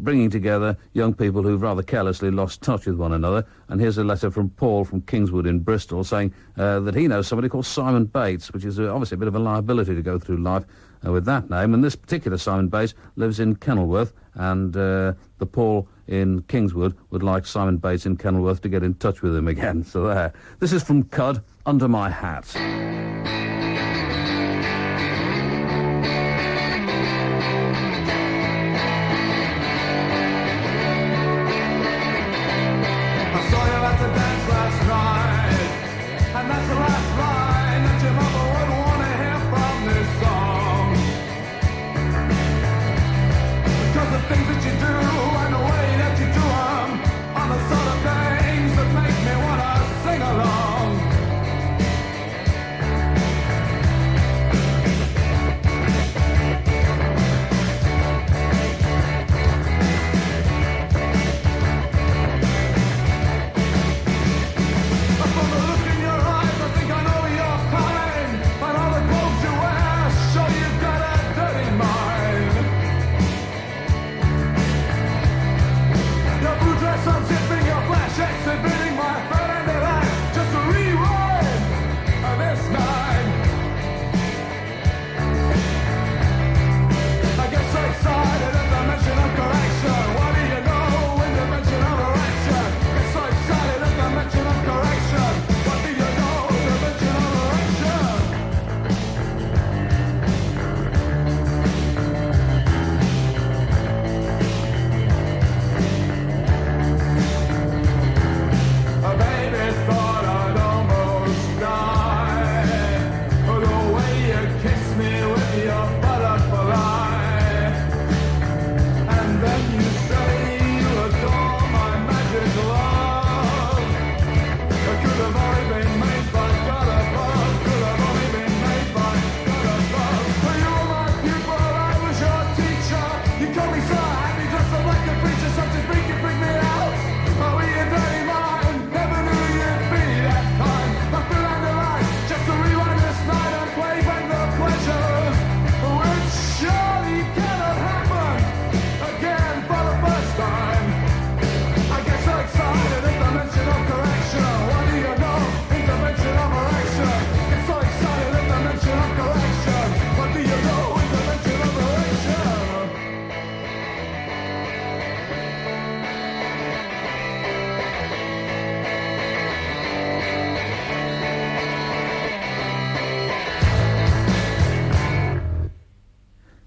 bringing together young people who've rather carelessly lost touch with one another. And here's a letter from Paul from Kingswood in Bristol saying that he knows somebody called Simon Bates, which is obviously a bit of a liability to go through life with that name. And this particular Simon Bates lives in Kenilworth, and the Paul in Kingswood would like Simon Bates in Kenilworth to get in touch with him again. So there. This is from Cud, Under My Hat. Exhibiting my friend and life, just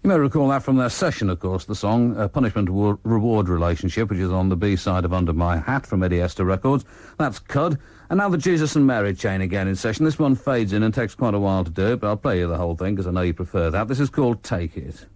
You may recall that from their session, of course, the song Punishment-Reward Relationship, which is on the B-side of Under My Hat from Eddie Esther Records. That's Cud. And now the Jesus and Mary chain again in session. This one fades in and takes quite a while to do it, but I'll play you the whole thing because I know you prefer that. This is called Take It.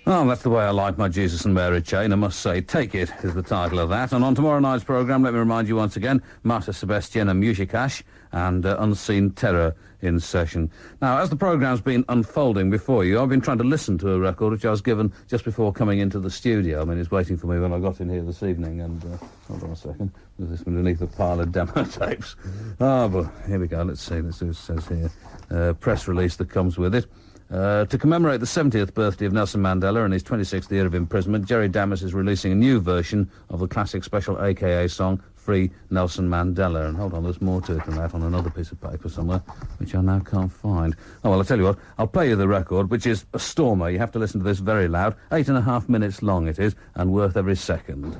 Oh, that's the way I like my Jesus and Mary chain, I must say. Take It is the title of that. And on tomorrow night's programme, let me remind you once again, Marta Sebastian and Musikash and Unseen Terror in session. Now, as the programme's been unfolding before you, I've been trying to listen to a record which I was given just before coming into the studio. I mean, it's waiting for me when I got in here this evening, and hold on a second, there's this underneath a pile of demo tapes. Ah, but here we go, let's see, let's see what it says here. Press release that comes with it. To commemorate the 70th birthday of Nelson Mandela and his 26th year of imprisonment, Jerry Damas is releasing a new version of the classic special AKA song, Free Nelson Mandela. And hold on, there's more to it than that on another piece of paper somewhere, which I now can't find. Oh, well, I'll tell you what, I'll play you the record, which is a stormer. You have to listen to this very loud. 8.5 minutes long it is, and worth every second.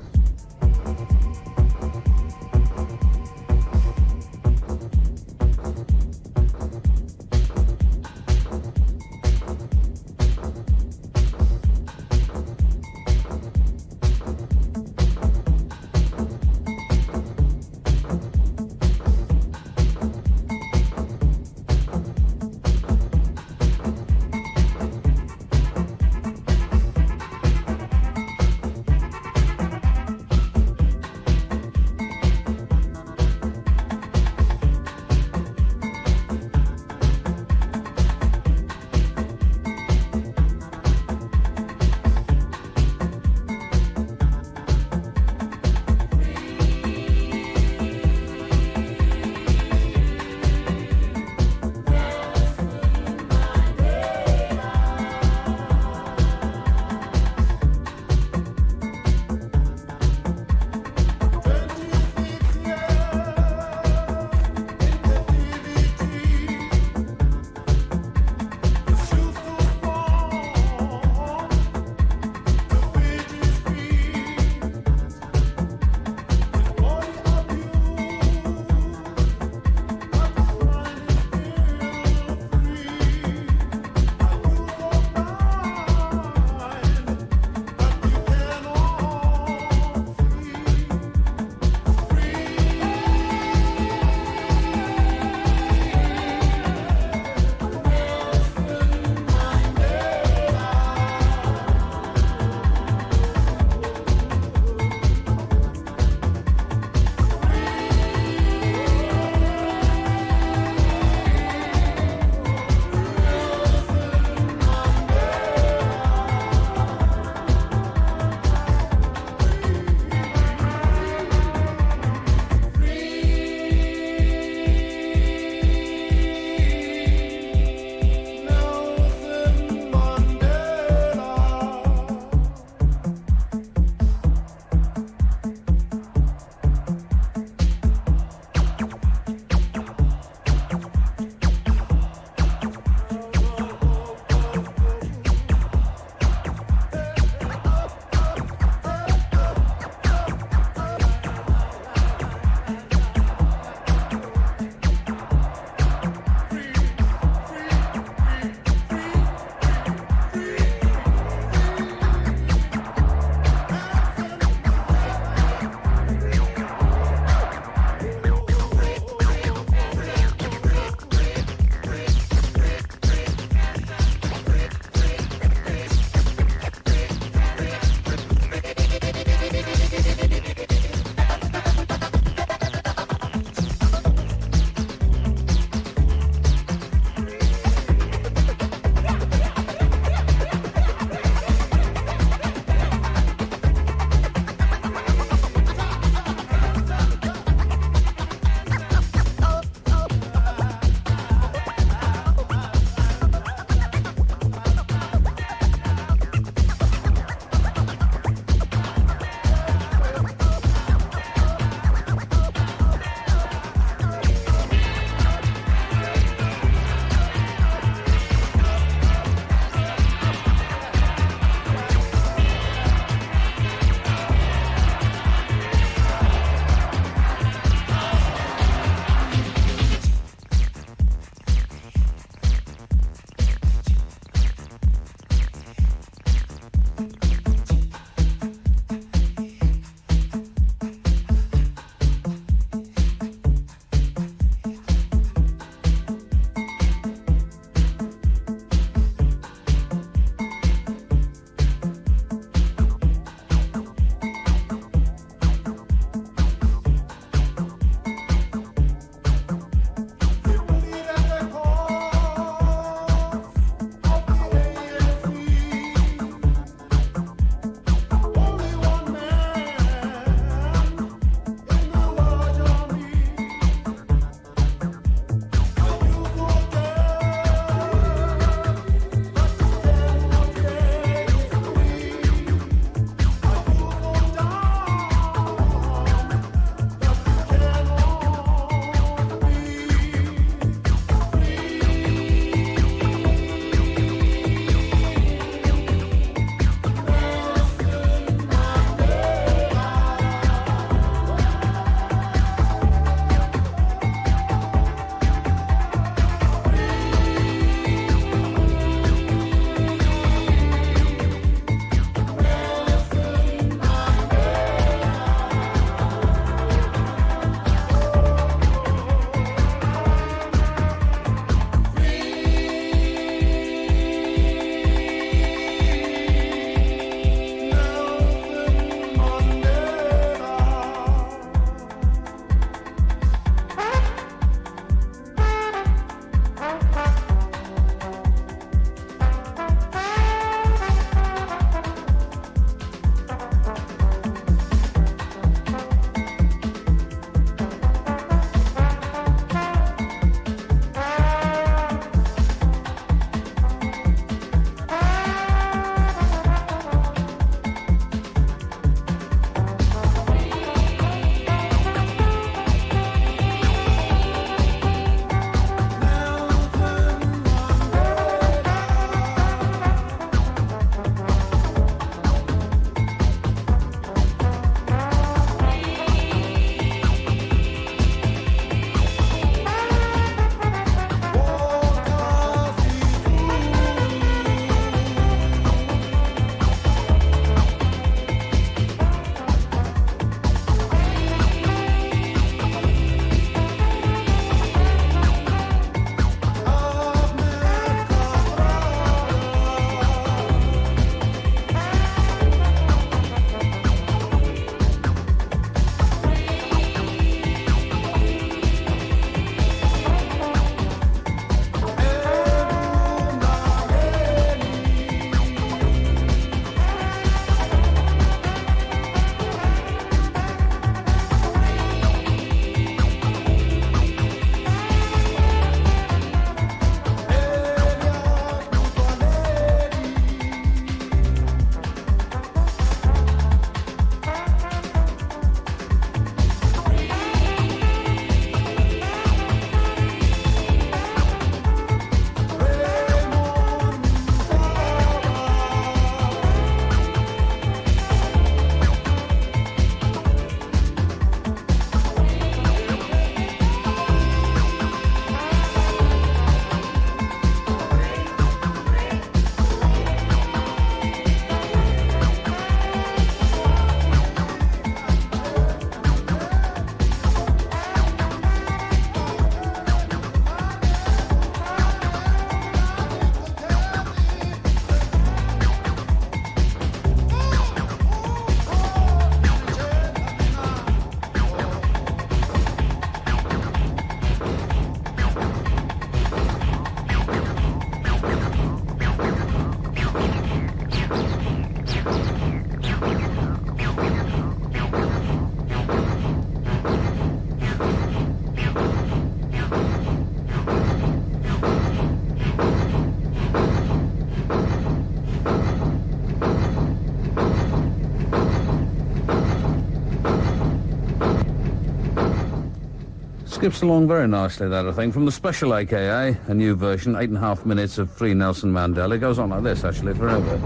Skips along very nicely, that, I think. From the Special AKA, a new version, 8.5 minutes of Free Nelson Mandela. It goes on like this, actually, forever.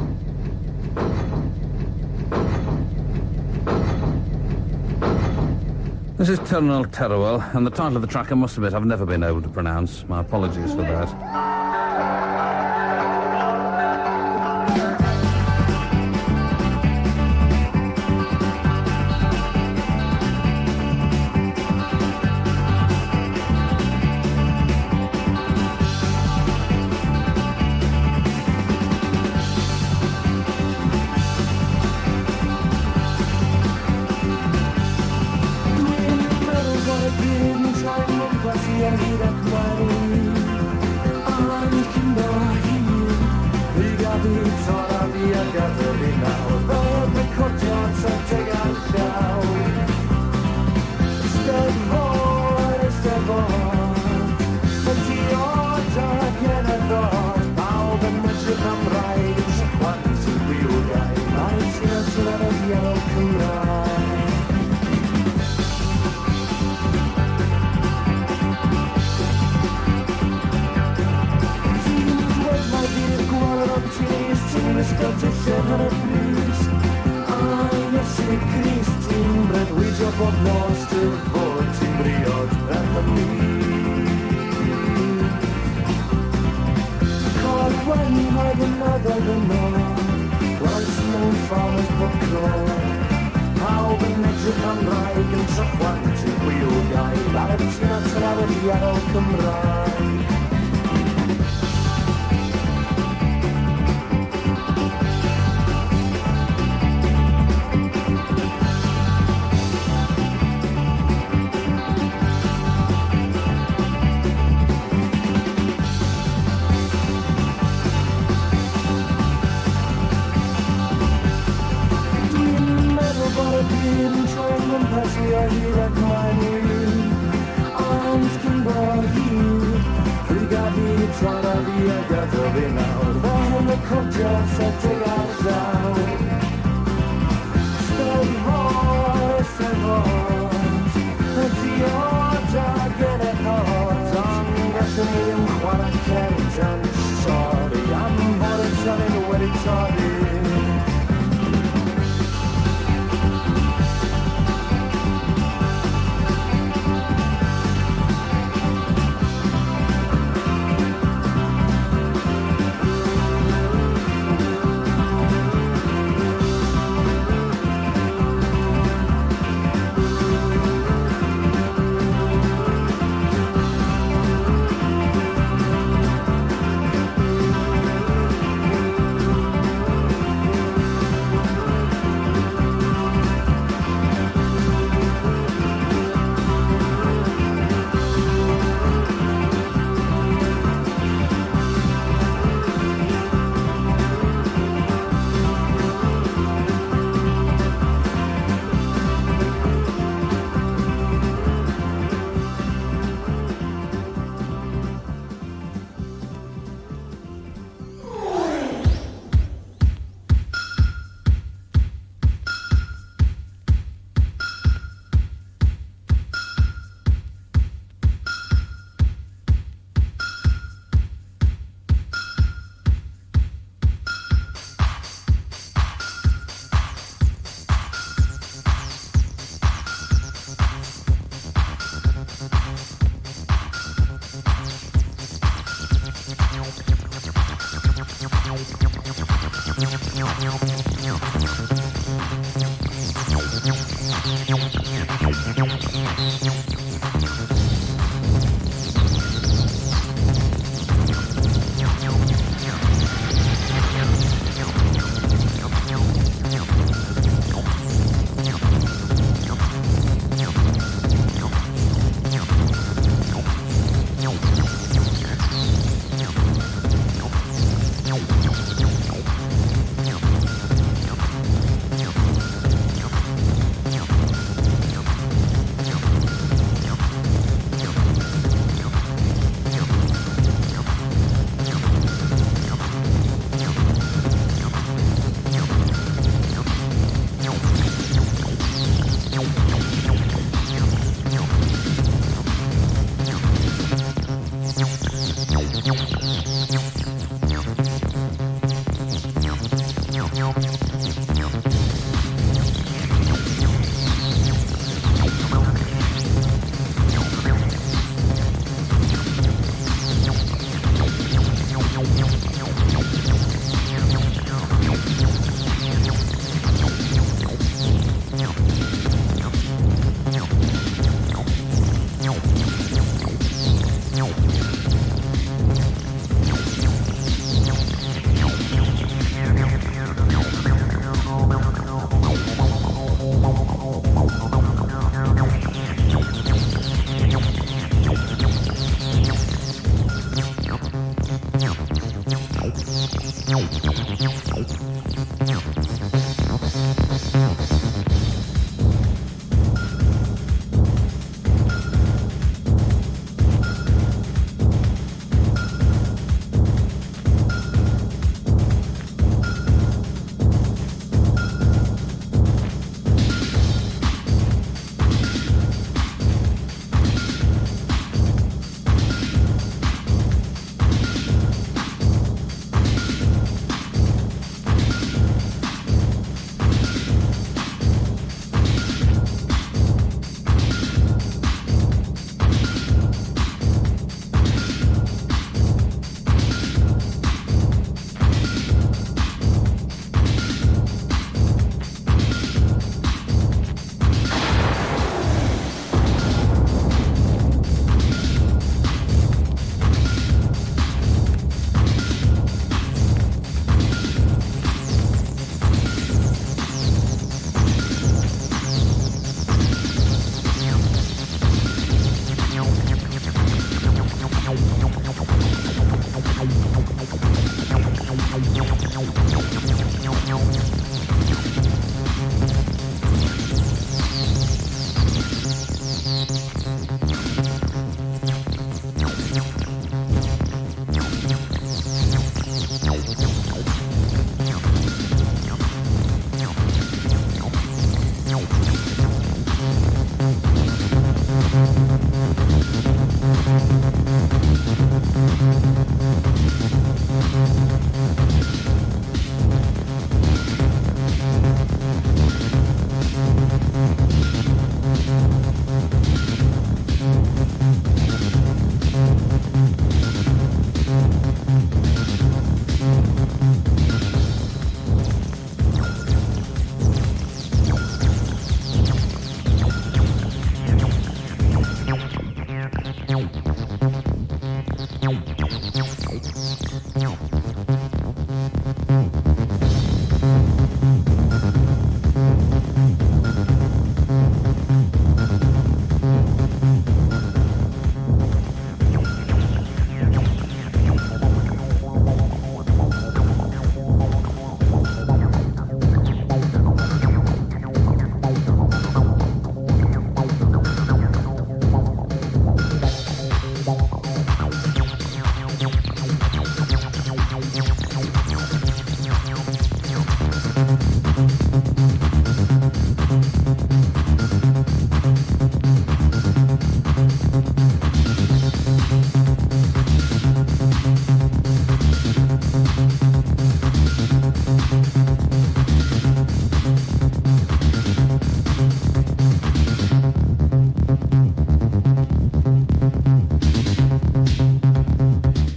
This is Terminal Teruel, and the title of the track, I must admit, I've never been able to pronounce. My apologies for that.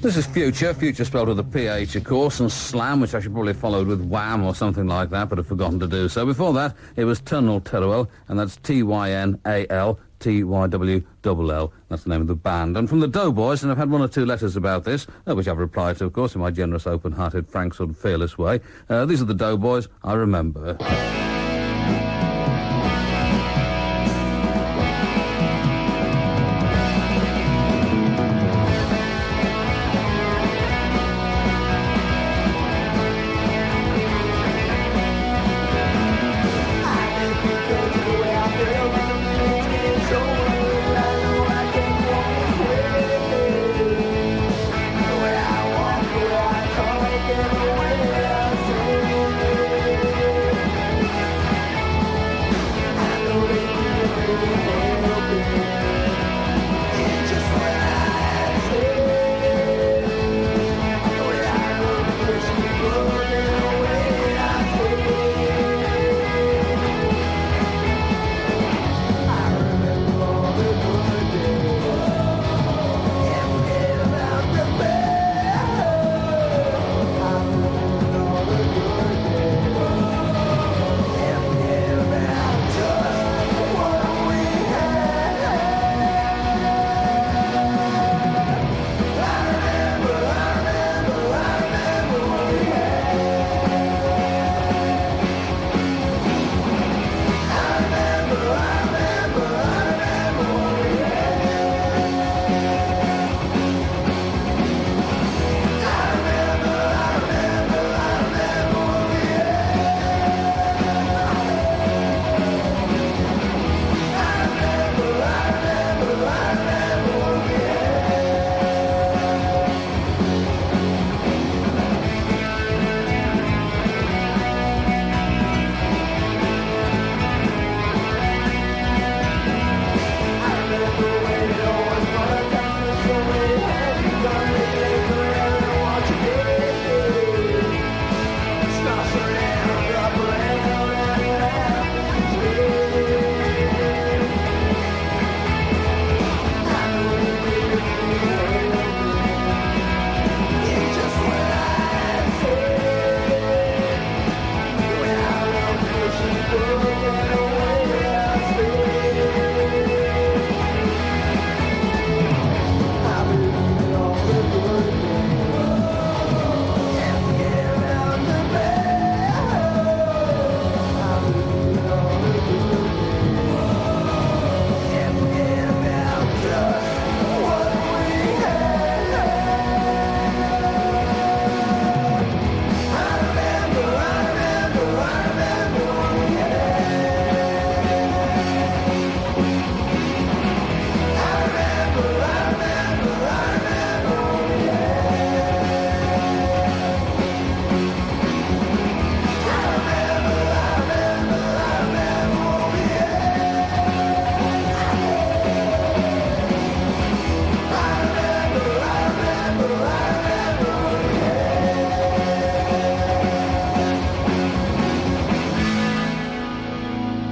This is Future. Future spelled with a PH, of course, and Slam, which I should probably have followed with Wham or something like that, but I've forgotten to do so. Before that, it was Tunnel Teruel, and that's Tynal TYWLL. That's the name of the band. And from the Doughboys, and I've had one or two letters about this, which I've replied to, of course, in my generous, open-hearted, frank, sort of fearless way. These are the Doughboys I remember.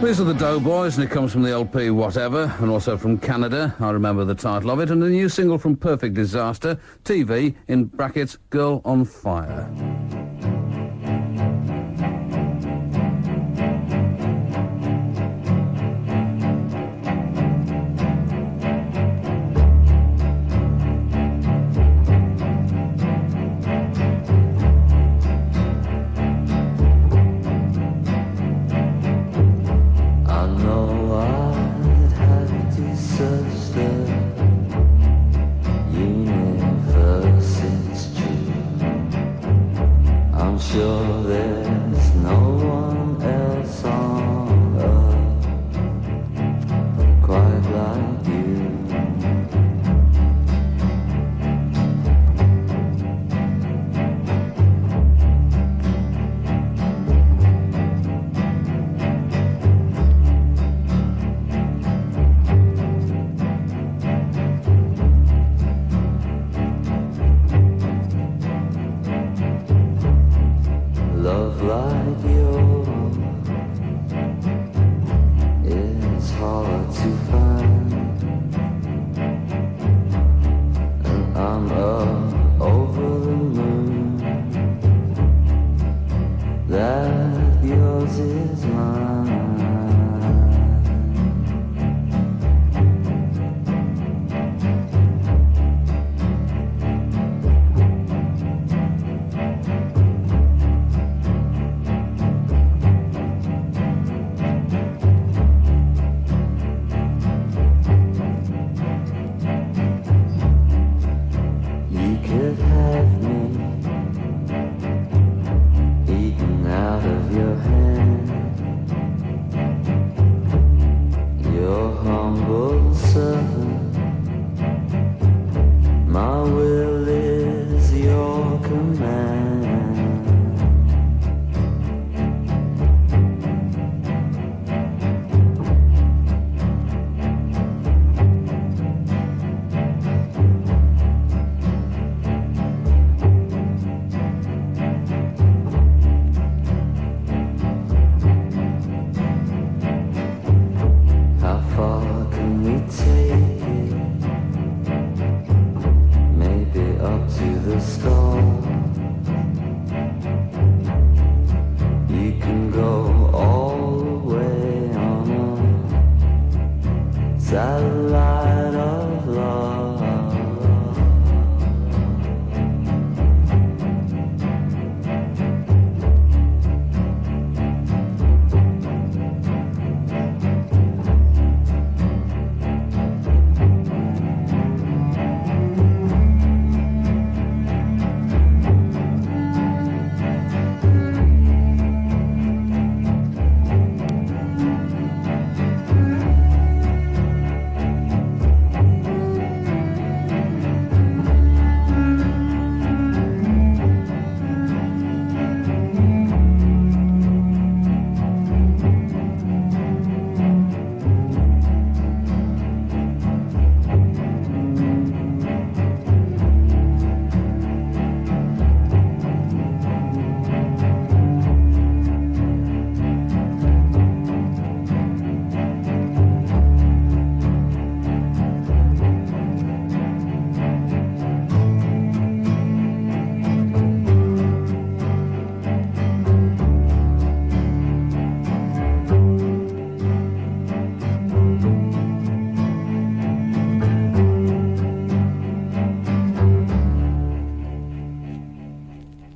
These are the Doughboys, and it comes from the LP Whatever, and also from Canada. I remember the title of it, and a new single from Perfect Disaster, TV, in brackets, Girl on Fire. Sure there's no one else on earth quite like you. Love like yours is hard to find, and I'm up over the moon that yours is mine. You could have me eaten out of your hand, your humble servant. My will is your command. How far can we take it? Maybe up to the stars. You can go all the way on a satellite of love.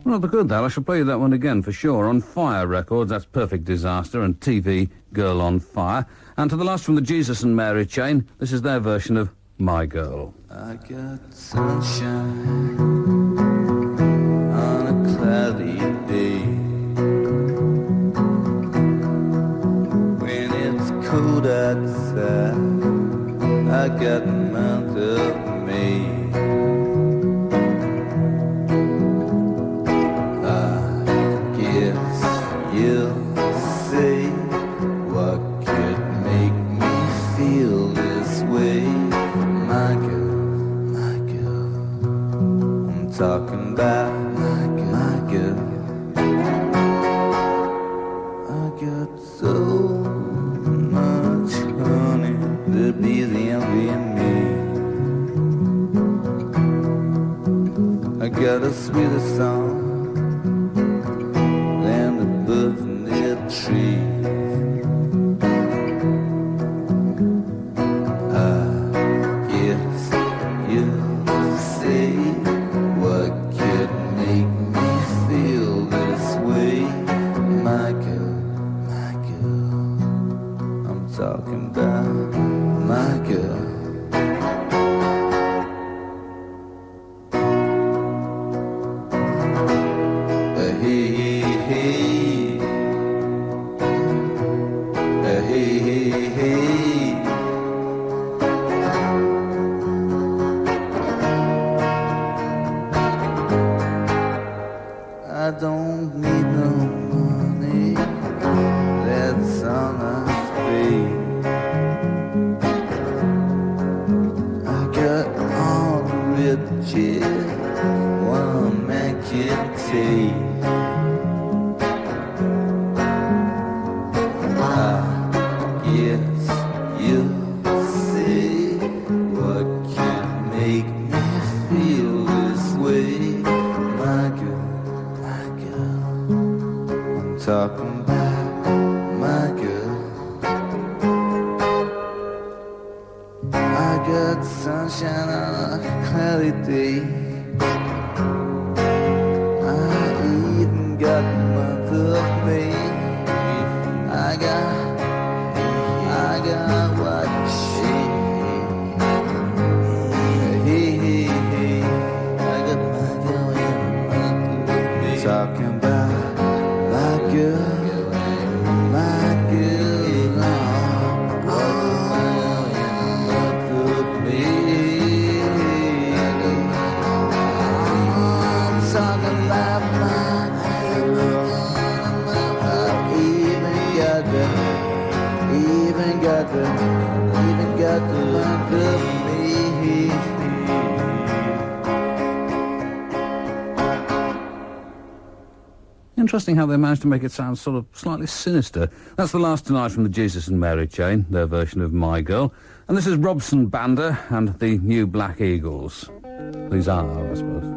Rather good, that. I shall play you that one again for sure. On Fire Records, that's Perfect Disaster, and TV, Girl on Fire. And to the last from the Jesus and Mary chain, this is their version of My Girl. I got sunshine on a cloudy day. When it's cold outside, I got the month of May. You'll say, what could make me feel this way? My girl, I'm talking about my girl. I got so sweeter song than the birds in their trees. Yes, you say what could make me feel this way, my girl, I'm talking about my girl. I don't need no money, that's all I pay. I got all the riches one man can take. Yes, you say what can make me feel this way, my girl. I'm talking about my girl. I got sunshine on a cloudy day. I even got the month of May. I got what she. Hey, I got my girl in the month of May. Talking about my girl, my girl, oh, put me. I'm talking about my girl. I even got the month of me. Interesting how they managed to make it sound sort of slightly sinister. That's The Last Tonight from the Jesus and Mary Chain, their version of My Girl. And this is Robson Banda and the New Black Eagles. These are, I suppose.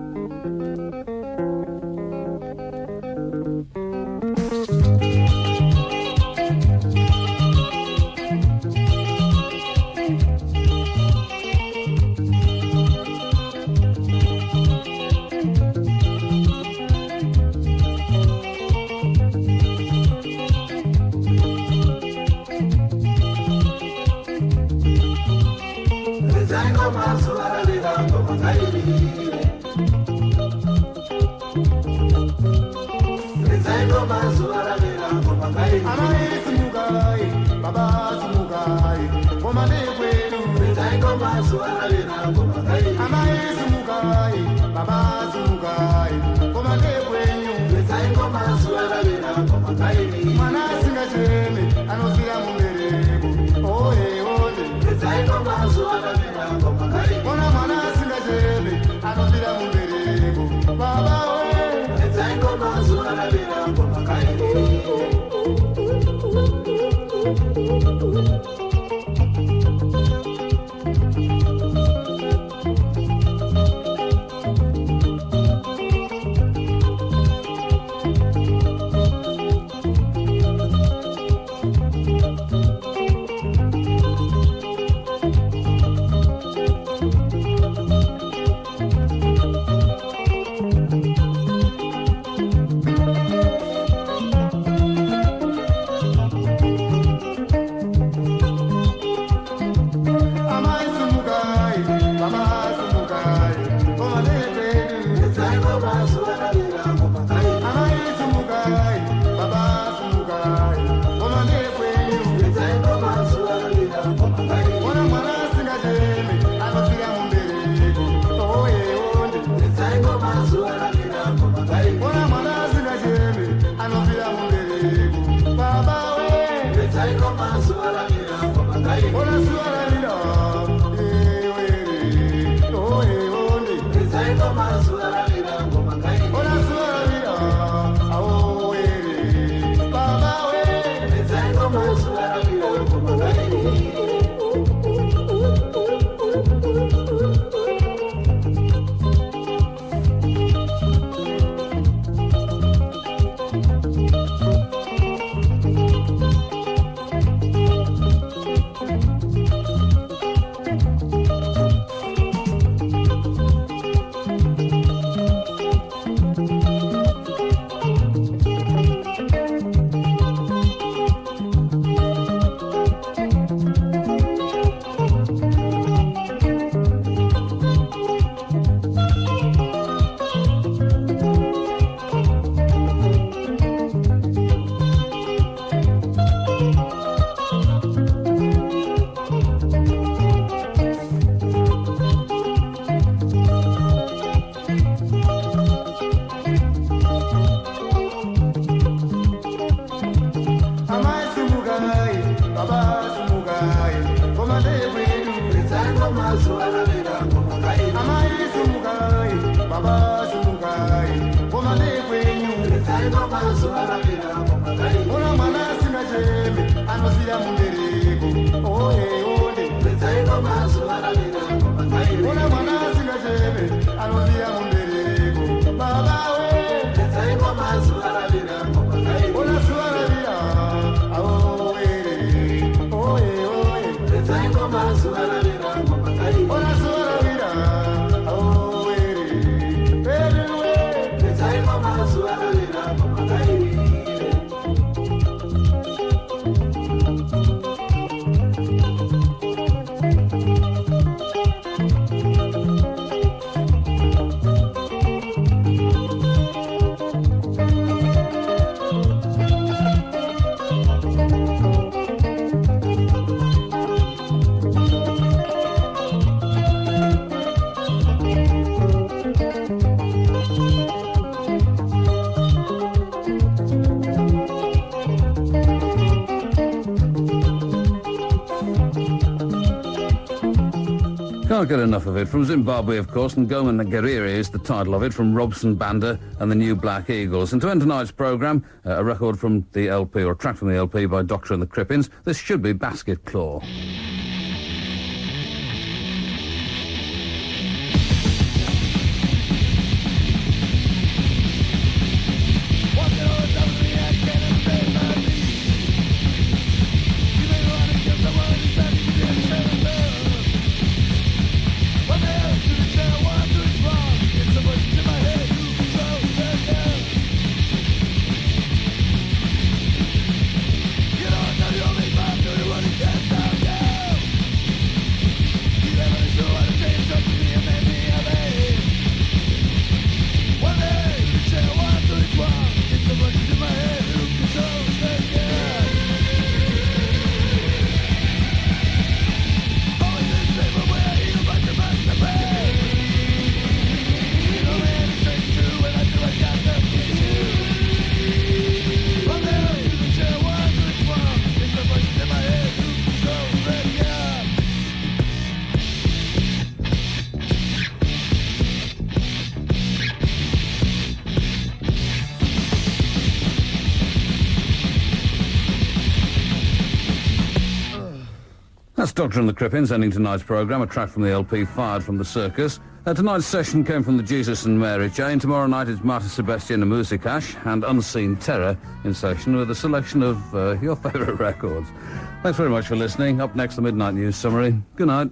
Una manasina jeme, anosia munderego. Oye, oye. Una manasina jeme, anosia munderego. Baba we. Una suara vira. Oye, oye, oye. Una suara vira. Oye, baby we. Can't get enough of it. From Zimbabwe, of course, and Ngoma Ngerere is the title of it, from Robson Banda and the New Black Eagles. And to end tonight's programme, a record from the LP, or a track from the LP by Doctor and the Crippins. This should be Basket Claw. That's Doctor and the Crippins ending tonight's programme, a track from the LP Fired from the Circus. Tonight's session came from the Jesus and Mary chain. Tomorrow night it's Marta Sebastian and Musikash and Unseen Terror in session with a selection of your favourite records. Thanks very much for listening. Up next, the Midnight News Summary. Good night.